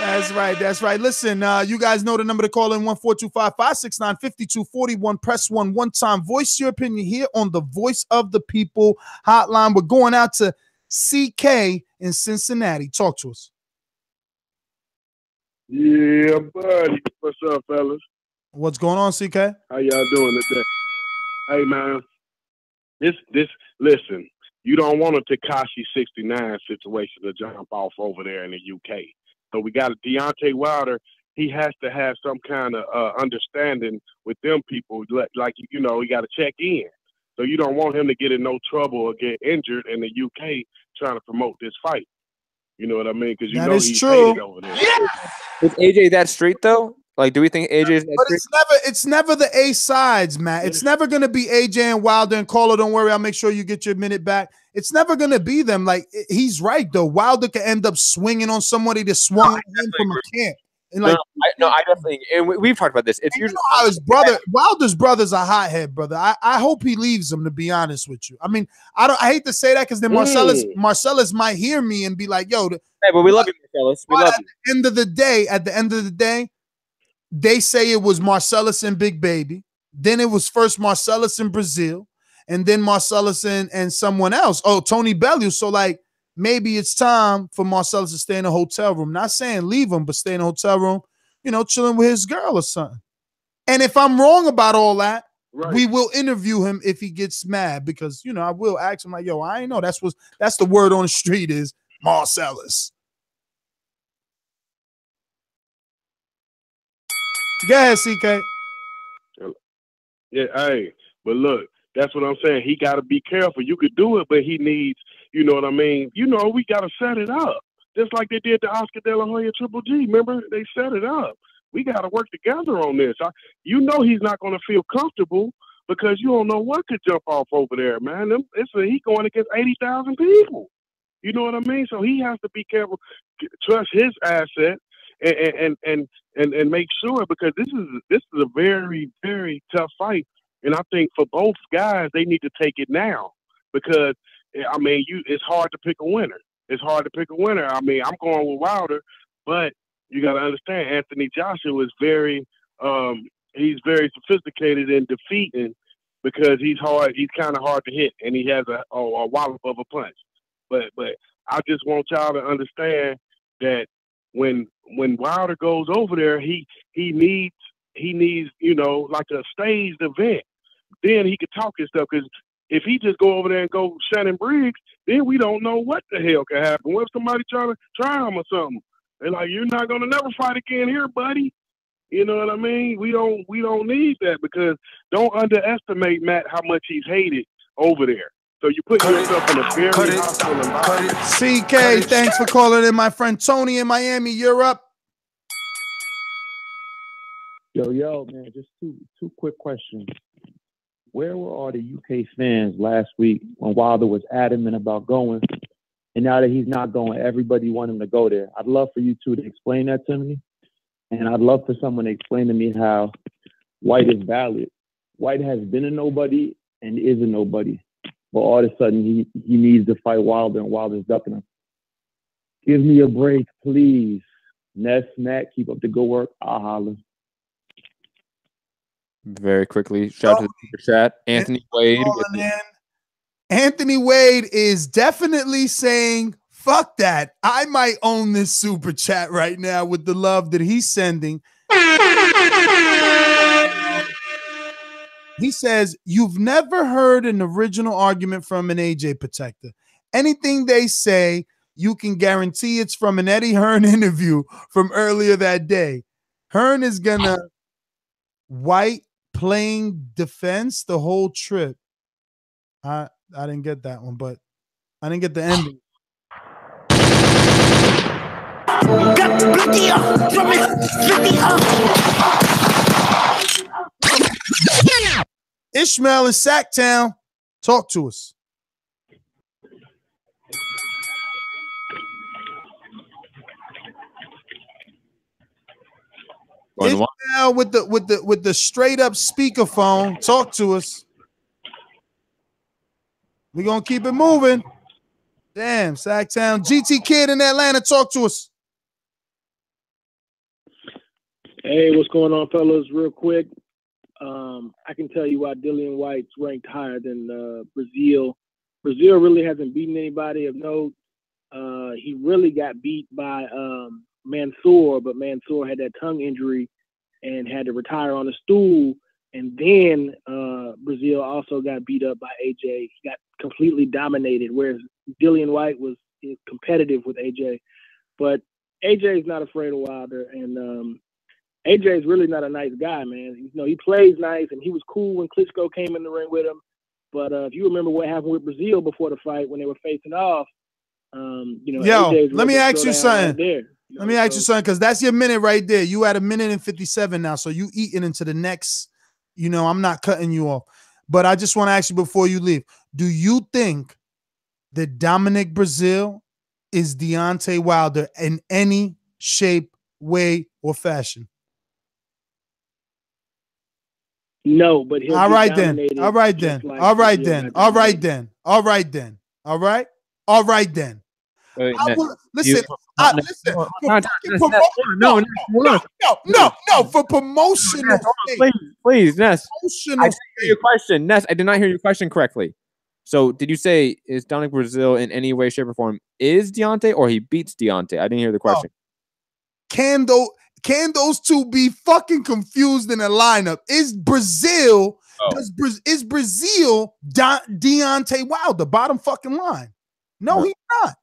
That's right. That's right. Listen, you guys know the number to call in 1-425-569-5241. Press 1 time. Voice your opinion here on the Voice of the People hotline. We're going out to CK in Cincinnati. Talk to us. Yeah, buddy. What's up, fellas? What's going on, CK? How y'all doing today? Hey, man. Listen, you don't want a Tekashi 69 situation to jump off over there in the UK. So we got a Deontay Wilder. He has to have some kind of understanding with them people. Like, you know, he got to check in. So you don't want him to get in no trouble or get injured in the UK trying to promote this fight. You know what I mean? Because you know he's hated over there. Yeah. Is AJ that straight though? Like, do we think AJ is that straight? It's never the A sides, Matt. It's never gonna be AJ and Wilder and Caller. Don't worry, I'll make sure you get your minute back. It's never gonna be them. Like, he's right though. Wilder could end up swinging on somebody that swung him from a camp. And like, I definitely, and we've talked about this. It's usually how his brother, Wilder's brother's a hothead, brother. I hope he leaves him, to be honest with you. I mean, I hate to say that because then Marcellus might hear me and be like, "Yo, hey, but we love you, Marcellus. We love you." At the end of the day, they say it was Marcellus and Big Baby. Then it was first Marcellus in Brazil, and then Marcellus and someone else. Oh, Tony Bellew. So like, maybe it's time for Marcellus to stay in a hotel room. Not saying leave him, but stay in a hotel room, you know, chilling with his girl or something. And if I'm wrong about all that, we will interview him if he gets mad, because, you know, I will ask him like, yo, I ain't know that's the word on the street is Marcellus. Go ahead, CK. Yeah, hey, but look, that's what I'm saying. He got to be careful. You could do it, but he needs, you know what I mean? You know, we got to set it up. Just like they did the Oscar De La Hoya Triple G. Remember? They set it up. We got to work together on this. You know he's not going to feel comfortable because you don't know what could jump off over there, man. He's going against 80,000 people. You know what I mean? So he has to be careful, trust his asset, and make sure, because this is a very, very tough fight. And I think for both guys, they need to take it now, because I mean, it's hard to pick a winner. It's hard to pick a winner. I mean, I'm going with Wilder, but you got to understand, Anthony Joshua is he's very sophisticated in defeating, because he's kind of hard to hit, and he has a wallop of a punch. But I just want y'all to understand that when Wilder goes over there, he needs like a staged event. Then he could talk his stuff, because if he just go over there and go Shannon Briggs, then we don't know what the hell could happen. What if somebody trying to try him or something? They're like, you're not gonna never fight again here, buddy. You know what I mean? We don't need that, because don't underestimate Matt how much he's hated over there. So you put yourself in a very hostile environment. CK, thanks for calling in, my friend Tony in Miami. You're up. Yo, man, just two quick questions. Where were all the UK fans last week when Wilder was adamant about going? And now that he's not going, everybody want him to go there. I'd love for you two to explain that to me. And I'd love for someone to explain to me how White is valid. White has been a nobody and is a nobody. But all of a sudden, he needs to fight Wilder, and Wilder's ducking him. Give me a break, please. Ness, Matt, keep up the good work. I'll holler. Very quickly, shout out to the super chat. Anthony Wade. Anthony Wade is definitely saying, fuck that. I might own this super chat right now with the love that he's sending. He says, you've never heard an original argument from an AJ protector. Anything they say, you can guarantee it's from an Eddie Hearn interview from earlier that day. Hearn is gonna White playing defense the whole trip. I didn't get that one, but I didn't get the ending. Ishmael in Sacktown, talk to us. Ishmael with the straight up speakerphone, talk to us. We're gonna keep it moving. Damn, Sacktown. GT Kid in Atlanta, talk to us. Hey, what's going on, fellas? Real quick, I can tell you why Dillian White's ranked higher than Brazil. Brazil really hasn't beaten anybody of note. He really got beat by Mansour, but Mansour had that tongue injury and had to retire on a stool. And then Brazil also got beat up by AJ. He got completely dominated, whereas Dillian White was competitive with AJ. But AJ is not afraid of Wilder, and AJ is really not a nice guy, man. You know, he plays nice, and he was cool when Klitschko came in the ring with him. But if you remember what happened with Brazil before the fight when they were facing off, you know, yo, let me ask you something. Let me ask you something, because that's your minute right there. You at 1:57 now, so you eating into the next. You know, I'm not cutting you off, but I just want to ask you before you leave: do you think that Dominic Brazil is Deontay Wilder in any shape, way, or fashion? No, but he'll all be right then. dominated All right just then. like All right Brazil then. got All right dominated. then. All right then. All right. All right then. Wait, I Ness, will, listen. you- listen. For Ness, fucking Ness, promo- no. For Ness, promotional sake. please, Ness. I Promotional didn't hear your question. Ness, I did not hear your question correctly. So did you say, is Dominic Brazil in any way, shape, or form is Deontay, or he beats Deontay? I didn't hear the question. Can those two be fucking confused in a lineup? Is Brazil is Brazil Deontay Wilder bottom fucking line? No, he's not.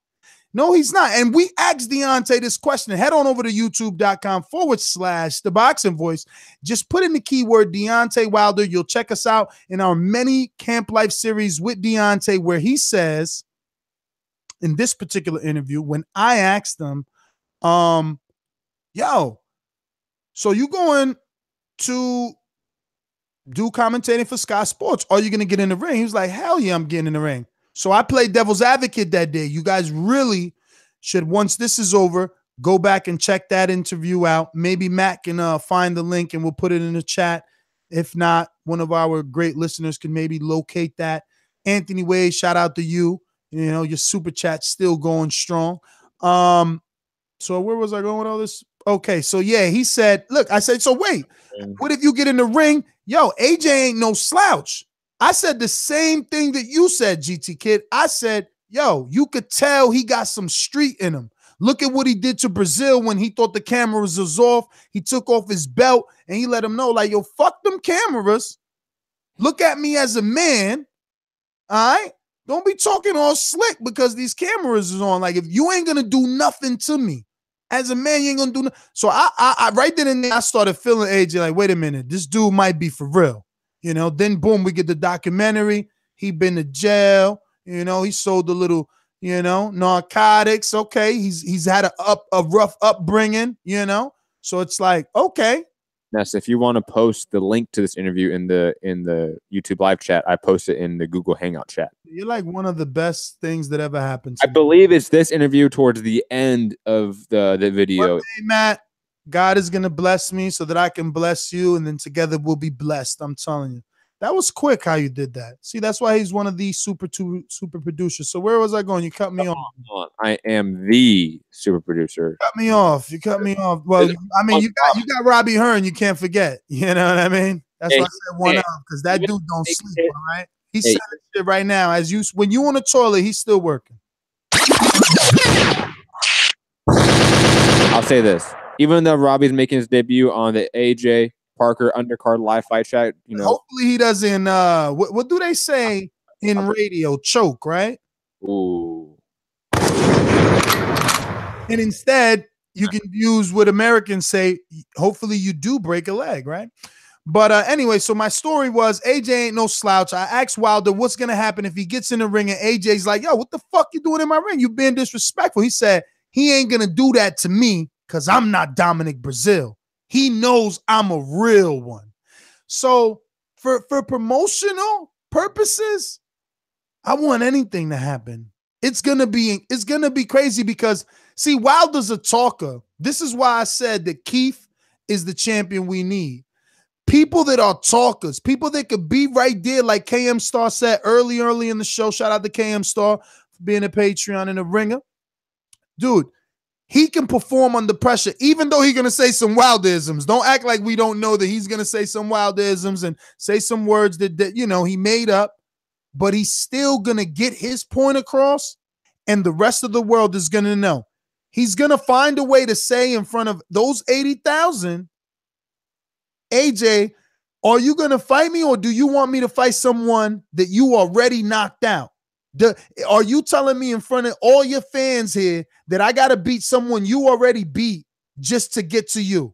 No, he's not. And we asked Deontay this question. Head on over to youtube.com/ThaBoxingVoice. Just put in the keyword Deontay Wilder. You'll check us out in our many Camp Life series with Deontay, where he says in this particular interview, when I asked him, yo, so you going to do commentating for Sky Sports? Are you going to get in the ring? He was like, hell yeah, I'm getting in the ring. So I played devil's advocate that day. You guys really should, once this is over, Go back and check that interview out. Maybe Matt can find the link and we'll put it in the chat. If not, one of our great listeners can maybe locate that. Anthony Wade, shout out to you. You know, your super chat's still going strong. So where was I going with all this? Okay, so yeah, he said, look, I said, so wait, what if you get in the ring? Yo, AJ ain't no slouch. I said the same thing that you said, GT Kid. I said, yo, you could tell he got some street in him. Look at what he did to Brazil when he thought the cameras was off. He took off his belt and he let him know, like, yo, fuck them cameras. Look at me as a man. All right? Don't be talking all slick because these cameras is on. Like, if you ain't gonna do nothing to me as a man, you ain't gonna do nothing. So I right then and there, I started feeling AJ like, wait a minute, this dude might be for real. You know, then boom, we get the documentary. He been to jail. You know, he sold a little, you know, narcotics. Okay, he's had a rough upbringing. You know, so it's like, okay. Ness, if you want to post the link to this interview in the YouTube live chat, I post it in the Google Hangout chat. You're like one of the best things that ever happened. I believe it's this interview towards the end of the video. One day, Matt, God is gonna bless me so that I can bless you, and then together we'll be blessed. I'm telling you. That was quick how you did that. See, that's why he's one of these super producers. So where was I going? You cut me off. I am the super producer. Cut me off. You cut me off. Well, I mean, you got Robbie Hearn. You can't forget. You know what I mean? That's why I said one up, because that dude don't sleep. All right, he's saying shit right now. When you on the toilet, he's still working. I'll say this: even though Robbie's making his debut on the AJ Parker undercard live fight chat, you know, hopefully he doesn't what do they say in radio? Choke, right? Ooh. And instead you can use what Americans say, hopefully you do break a leg, right? But anyway, so my story was AJ ain't no slouch. I asked Wilder what's gonna happen if he gets in the ring and AJ's like, yo, what the fuck you doing in my ring? You being disrespectful. He said he ain't gonna do that to me because I'm not Dominic Brazil. He knows I'm a real one. So for promotional purposes, I want anything to happen. It's gonna be crazy because see, Wilder's a talker. This is why I said that Keith is the champion we need. People that are talkers, people that could be right there, like KM Star said early in the show. Shout out to KM Star for being a Patreon and a ringer. Dude, he can perform under pressure, even though he's going to say some Wilderisms. Don't act like we don't know that he's going to say some Wilderisms and say some words that you know, he made up, but he's still going to get his point across, and the rest of the world is going to know. He's going to find a way to say in front of those 80,000, AJ, are you going to fight me, or do you want me to fight someone that you already knocked out? Are you telling me in front of all your fans here that I got to beat someone you already beat just to get to you?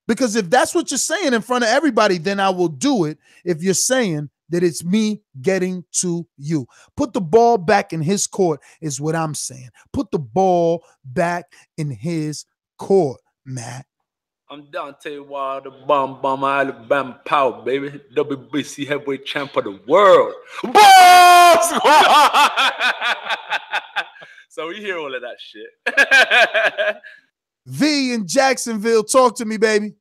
Because if that's what you're saying in front of everybody, then I will do it. If you're saying that it's me getting to you, put the ball back in his court is what I'm saying. Put the ball back in his court, Matt. I'm Deontay Wilder, bomb, Alabama power, baby. WBC heavyweight champ of the world. Boss! So we hear all of that shit. V in Jacksonville, talk to me, baby.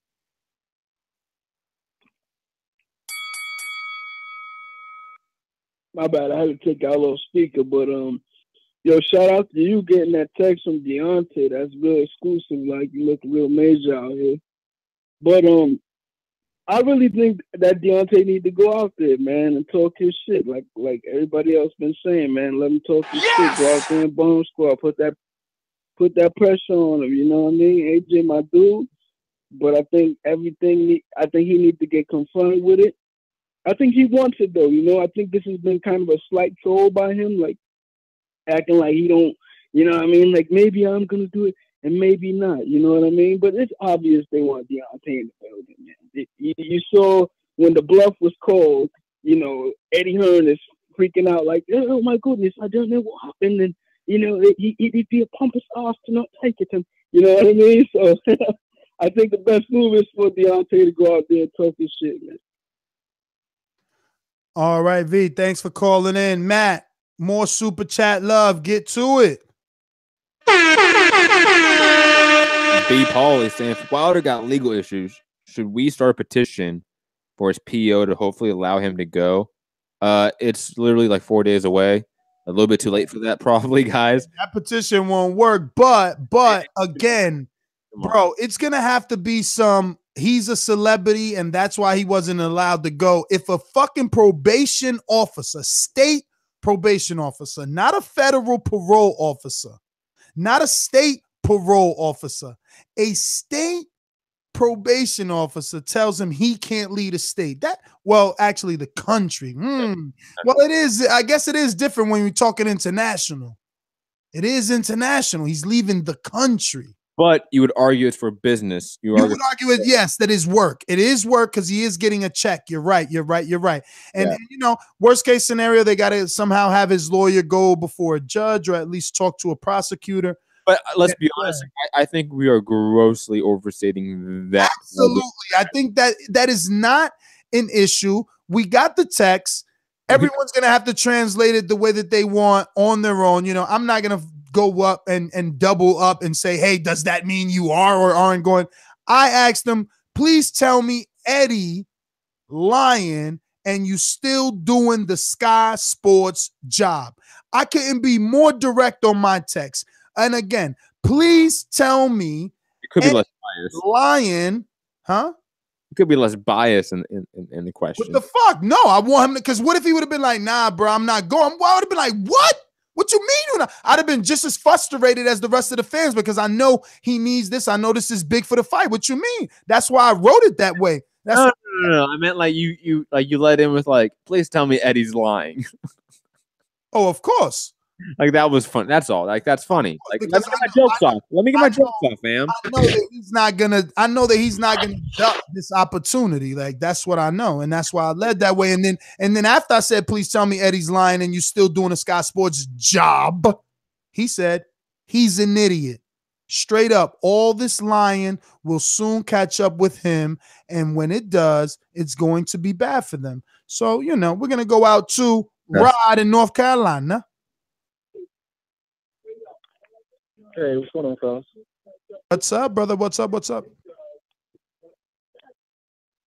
My bad, I had to take out a little speaker, but yo, shout out to you getting that text from Deontay. That's real exclusive. Like, you look real major out here. But I really think that Deontay need to go out there, man, and talk his shit. Like everybody else been saying, man. Let him talk his shit. Go out there and bomb squad. Put that pressure on him. You know what I mean? AJ, my dude. But I think he needs to get confronted with it. I think he wants it though. You know, I think this has been kind of a slight troll by him, like acting like he don't, you know what I mean? Like, maybe I'm going to do it and maybe not, you know what I mean? But it's obvious they want Deontay in the building, man. You saw when the bluff was called, you know, Eddie Hearn is freaking out like, oh my goodness, I don't know what happened. And, you know, it'd be a pompous ass to not take it. And, you know what I mean? So I think the best move is for Deontay to go out there and talk his shit, man. All right, V, thanks for calling in. Matt, more super chat love. Get to it. B. Paul is saying if Wilder got legal issues, should we start a petition for his PO to hopefully allow him to go? It's literally like 4 days away. A little bit too late for that, probably, guys. That petition won't work. But again, bro, it's gonna have to be some. He's a celebrity, and that's why he wasn't allowed to go. If a fucking probation officer, state probation officer, not a federal parole officer, not a state parole officer, a state probation officer tells him he can't lead a state. Actually, the country. Well, it is. I guess it is different when you're talking international. It is international. He's leaving the country. But you would argue it's for business. You would argue it, yes, that is work. It is work because he is getting a check. You're right. And, worst case scenario, they got to somehow have his lawyer go before a judge or at least talk to a prosecutor. But let's be honest, I think we are grossly overstating that. Absolutely. I think that is not an issue. We got the text. Everyone's going to have to translate it the way that they want on their own. I'm not going to go up and double up and say, hey, does that mean you are or aren't going? I asked them, please tell me Eddie lying and you still doing the Sky Sports job. I couldn't be more direct on my text. And again, please tell me it could be less biased. Lying, huh? It could be less bias in the question. What the fuck? No, I want him to, because what if he would have been like, nah, bro, I'm not going. I would have been like, what? What you mean? I'd have been just as frustrated as the rest of the fans because I know he needs this. I know this is big for the fight. What you mean? That's why I wrote it that way. No. I meant like you let in with like, please tell me Eddie's lying. Oh, of course. Like that was fun. That's all. Like that's funny. Like let me get my jokes off. Let me get my jokes off, fam. I know that he's not gonna duck this opportunity. Like that's what I know, and that's why I led that way. And then after I said, "Please tell me Eddie's lying," and you still doing a Sky Sports job, he said he's an idiot. Straight up, all this lying will soon catch up with him, and when it does, it's going to be bad for them. So we're gonna go out to Rod in North Carolina. Hey, what's going on, fellas? What's up, brother? What's up?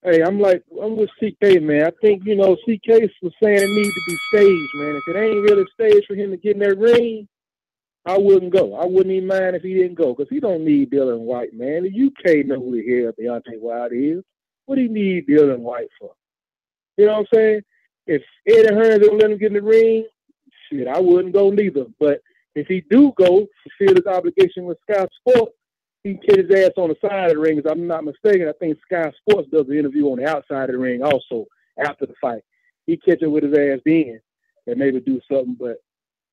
Hey, I'm with CK, man. I think, CK was saying it needs to be staged, man. If it ain't really staged for him to get in that ring, I wouldn't go. I wouldn't even mind if he didn't go because he don't need Dylan White, man. The UK know who the hell Deontay Wilder is. What do he need Dylan White for? You know what I'm saying? If Eddie Hearn don't let him get in the ring, shit, I wouldn't go neither. But if he do go, fulfill his obligation with Sky Sports, he can get his ass on the side of the ring. If I'm not mistaken, I think Sky Sports does the interview on the outside of the ring also after the fight. He catch it with his ass then and maybe do something. But,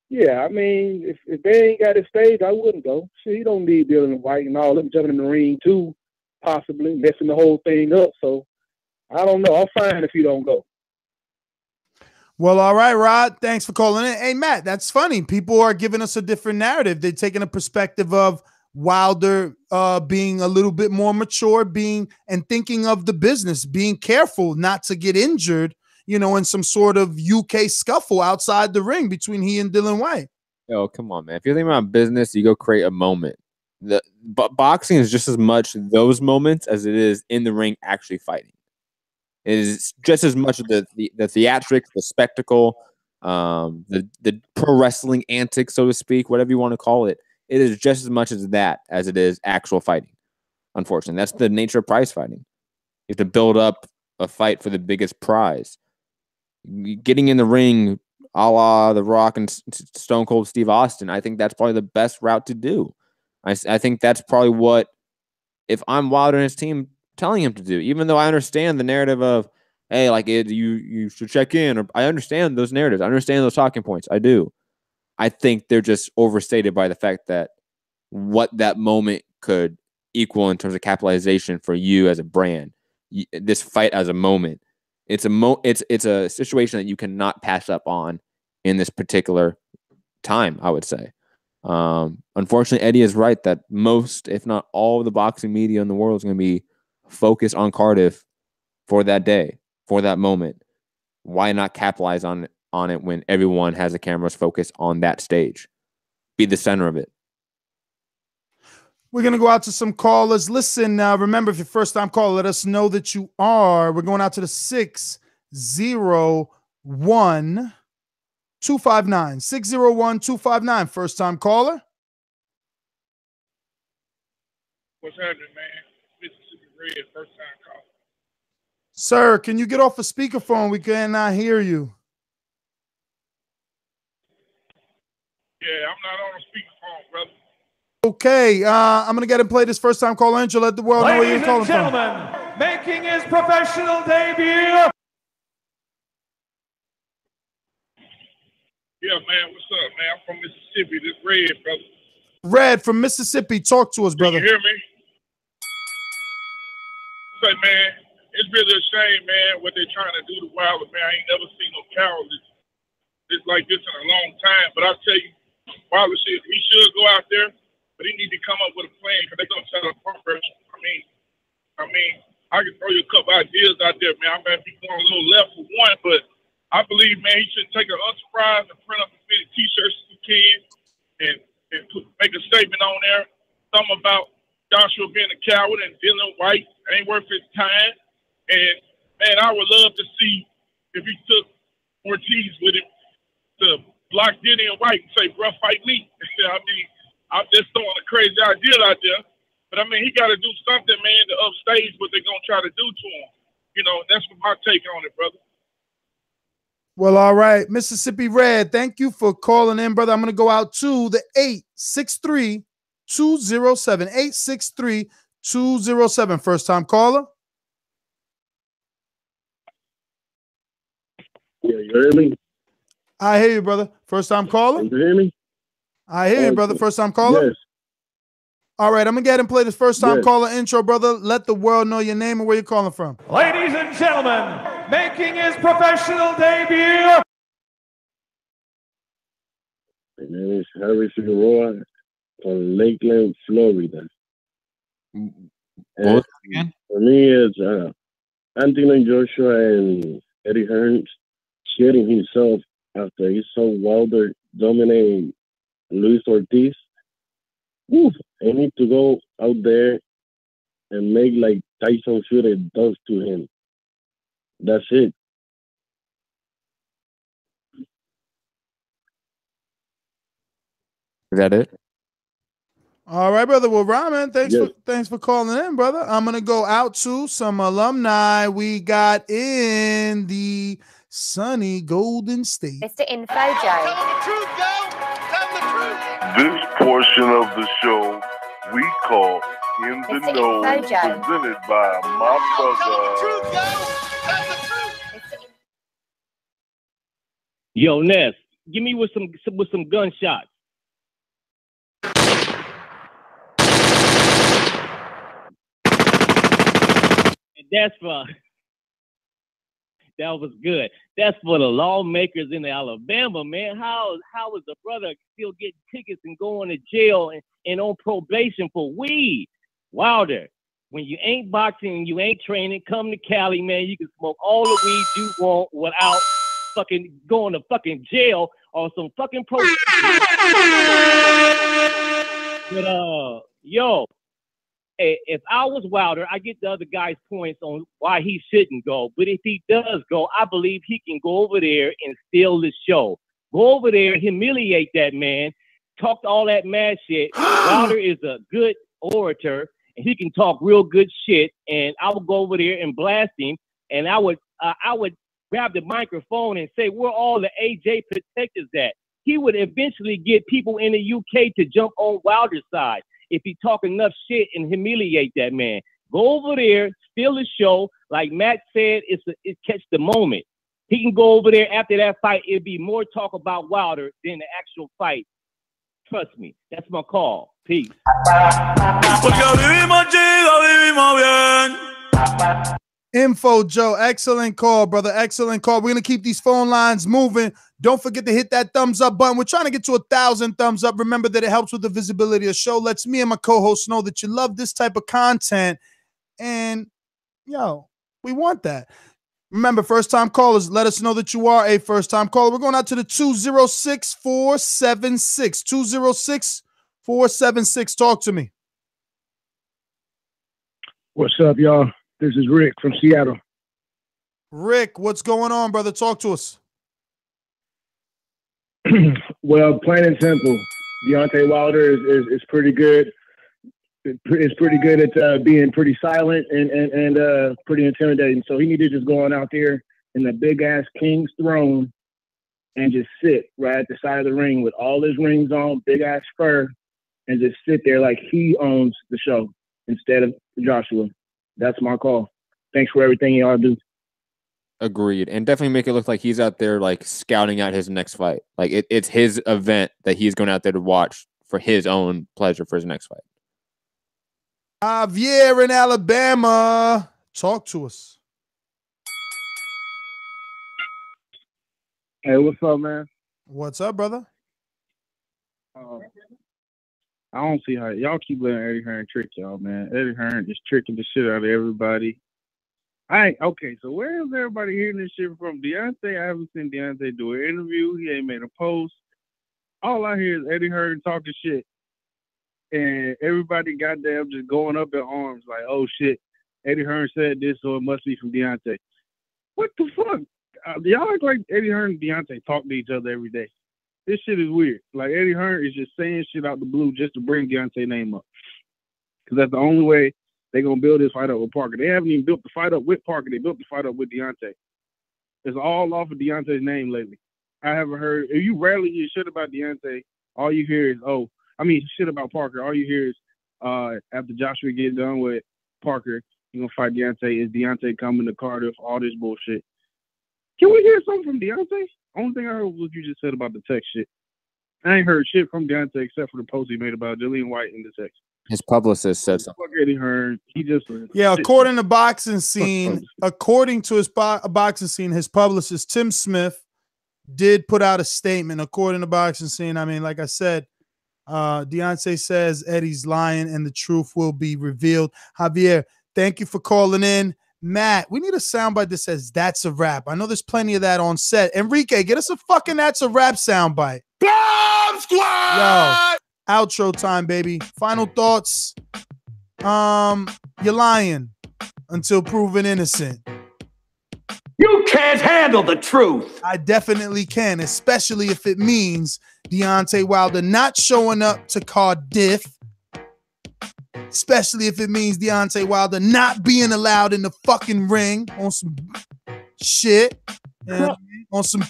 yeah, I mean, if they ain't got it staged, I wouldn't go. Shit, he don't need Dylan White and all them jumping in the ring too, possibly messing the whole thing up. So, I don't know. I'm fine if he don't go. Well, all right, Rod. Thanks for calling in. Hey, Matt, that's funny. People are giving us a different narrative. They're taking a perspective of Wilder being a little bit more mature, and thinking of the business, being careful not to get injured, in some sort of UK scuffle outside the ring between he and Dylan White. Yo, come on, man. If you're thinking about business, you go create a moment. But boxing is just as much those moments as it is in the ring actually fighting. It is just as much of the theatrics, the spectacle, the pro wrestling antics, so to speak, whatever you want to call it. It is just as much as that as it is actual fighting. Unfortunately, that's the nature of prize fighting. You have to build up a fight for the biggest prize. Getting in the ring, a la The Rock and Stone Cold Steve Austin, I think that's probably the best route to do. I think that's probably what, if I'm Wilder and his team, telling him to do, even though I understand the narrative of, hey, like you should check in, or I understand those narratives. I understand those talking points. I do. I think they're just overstated by the fact that what that moment could equal in terms of capitalization for you as a brand. This fight as a moment. It's a situation that you cannot pass up on in this particular time, I would say. Unfortunately, Eddie is right that most, if not all, of the boxing media in the world is going to be focused on Cardiff for that day, for that moment. Why not capitalize on it when everyone has the cameras focused on that stage? Be the center of it. We're going to go out to some callers. Listen, remember, if you're first-time caller, let us know that you are. We're going out to the 601-259. 601-259. First-time caller. What's happening, man? Mississippi Red, first-time caller. Sir, can you get off a speakerphone? We cannot hear you. Yeah, I'm not on a speakerphone, brother. Okay, I'm going to get and play this first-time caller intro. Let the world know where you're calling from. Ladies and gentlemen, making his professional debut. Yeah, man, what's up, man? I'm from Mississippi. This Red, brother. Red from Mississippi. Talk to us, brother. Can you hear me? Say, man, it's really a shame, man, what they're trying to do to Wilder, man. I ain't never seen no cowardice just like this in a long time. But I'll tell you, Wilder he should go out there, but he need to come up with a plan because they're gonna try to pump pressure. I mean, I can throw you a couple ideas out there, man. I might be going a little left for one, but I believe, man, he should take an Unsurprise and print up as many T-shirts as he can and make a statement on there, something about Joshua being a coward and Dylan White ain't worth his time. And man, I would love to see if he took Ortiz with him to block Denny and White and say, "Bruh, fight me." I mean, I'm just throwing a crazy idea out there, but I mean, he got to do something, man, to upstage what they're gonna try to do to him. You know, that's my take on it, brother. Well, all right. Mississippi Red, thank you for calling in, brother. I'm going to go out to the 863-207. 863-207. First-time caller. Yeah, you hear me? I hear you, brother. First-time caller. You hear me? I hear you, brother. First-time caller. Yes. All right, I'm going to go ahead and play this first-time Yes. caller intro, brother. Let the world know your name and where you're calling from. Ladies and gentlemen, making his professional debut. My name is Harry Figueroa from Lakeland, Florida. What was it again? For me, it's Anthony Joshua and Eddie Hearn shitting himself after he saw Wilder dominate Luis Ortiz. Woo, I need to go out there and make like Tyson Fury does to him. That's it. Is that it? All right, brother. Well, Rahman, thanks for calling in, brother. I'm gonna go out to some alumni. We got in the sunny Golden State. Mr. Info Joe. This portion of the show we call In the Mr. Know, Info Joe. presented by my brother. Yo, Ness, give me with some gunshots. And that was good. That's for the lawmakers in Alabama, man. How is the brother still getting tickets and going to jail and on probation for weed? Wilder, when you ain't boxing and you ain't training, come to Cali, man. You can smoke all the weed you want without fucking going to fucking jail or some fucking probation. But yo, if I was Wilder, I get the other guy's points on why he shouldn't go. But if he does go, I believe he can go over there and steal the show. Go over there, humiliate that man, talk all that mad shit. Wilder is a good orator, and he can talk real good shit. And I would go over there and blast him, and I would grab the microphone and say, "Where all the AJ protectors at?" He would eventually get people in the UK to jump on Wilder's side if he talk enough shit and humiliate that man. Go over there, steal the show. Like Matt said, it's catch the moment. He can go over there after that fight. It'd be more talk about Wilder than the actual fight. Trust me. That's my call. Peace. Info Joe, excellent call, brother. Excellent call. We're gonna keep these phone lines moving. Don't forget to hit that thumbs up button. We're trying to get to 1,000 thumbs up. Remember that it helps with the visibility of the show. Lets me and my co-hosts know that you love this type of content. And yo, we want that. Remember, first-time callers, let us know that you are a first-time caller. We're going out to the 206-476. 206-476. Talk to me. What's up, y'all? This is Rick from Seattle. Rick, what's going on, brother? Talk to us. Well, plain and simple, Deontay Wilder is pretty good. Is pretty good at being pretty silent and pretty intimidating. So he need to just go on out there in the big ass king's throne and just sit right at the side of the ring with all his rings on, big ass fur, and just sit there like he owns the show instead of Joshua. That's my call. Thanks for everything y'all do. Agreed. And definitely make it look like he's out there like scouting out his next fight. Like it's his event that he's going out there to watch for his own pleasure for his next fight. Javier in Alabama. Talk to us. Hey, what's up, man? What's up, brother? I don't see how y'all keep letting Eddie Hearn trick y'all, man. Eddie Hearn is tricking the shit out of everybody. Okay, so where is everybody hearing this shit from? Deontay, I haven't seen Deontay do an interview. He ain't made a post. All I hear is Eddie Hearn talking shit. And everybody goddamn just going up in arms like, oh shit, Eddie Hearn said this, so it must be from Deontay. What the fuck? Y'all act like Eddie Hearn and Deontay talk to each other every day. This shit is weird. Like, Eddie Hearn is just saying shit out the blue just to bring Deontay's name up. Because that's the only way they're going to build this fight up with Parker. They haven't even built the fight up with Parker. They built the fight up with Deontay. It's all off of Deontay's name lately. I haven't heard – if you rarely hear shit about Deontay, all you hear is, shit about Parker. All you hear is after Joshua gets done with Parker, he's going to fight Deontay. Is Deontay coming to Cardiff? All this bullshit. Can we hear something from Deontay? Only thing I heard was what you just said about the text shit. I ain't heard shit from Deontay except for the post he made about Dillian White in the text. His publicist said something. Fuck Eddie Hearn. He just according to Boxing Scene, according to his Boxing Scene, his publicist Tim Smith did put out a statement. According to Boxing Scene, I mean, like I said, Deontay says Eddie's lying and the truth will be revealed. Javier, thank you for calling in. Matt, we need a soundbite that says that's a wrap. I know there's plenty of that on set. Enrique, get us a fucking that's a wrap soundbite. Bomb Squad! Yo, outro time, baby. Final thoughts. You're lying until proven innocent. You can't handle the truth. I definitely can, especially if it means Deontay Wilder not showing up to Cardiff. Especially if it means Deontay Wilder not being allowed in the fucking ring on some shit. On some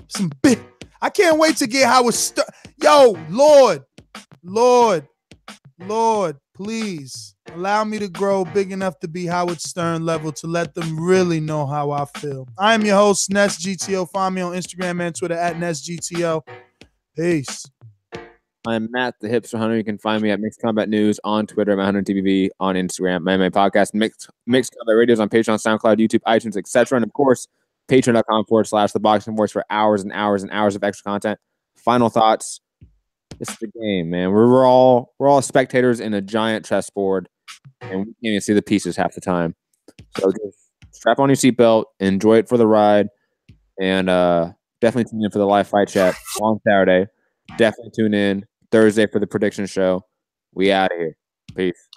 some bit. I can't wait to get Howard Stern. Yo, Lord, please allow me to grow big enough to be Howard Stern level to let them really know how I feel. I am your host, Ness GTO. Find me on Instagram and Twitter at NessGTO. Peace. I'm Matt, the Hipster Hunter. You can find me at Mixed Combat News on Twitter, Matt Hunter TVV on Instagram, my podcast, Mixed Combat Radios on Patreon, SoundCloud, YouTube, iTunes, etc. And of course, patreon.com/ThaBoxingVoice for hours and hours and hours of extra content. Final thoughts. This is the game, man. We're all spectators in a giant chessboard, and we can't even see the pieces half the time. So just strap on your seatbelt, enjoy it for the ride, and definitely tune in for the live fight chat on Saturday. Definitely tune in Thursday for the prediction show. We out of here. Peace.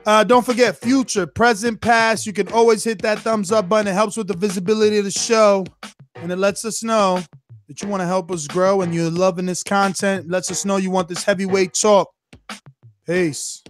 Don't forget, future, present, past. You can always hit that thumbs up button. It helps with the visibility of the show, and it lets us know that you want to help us grow and you're loving this content. It lets us know you want this heavyweight talk. Peace.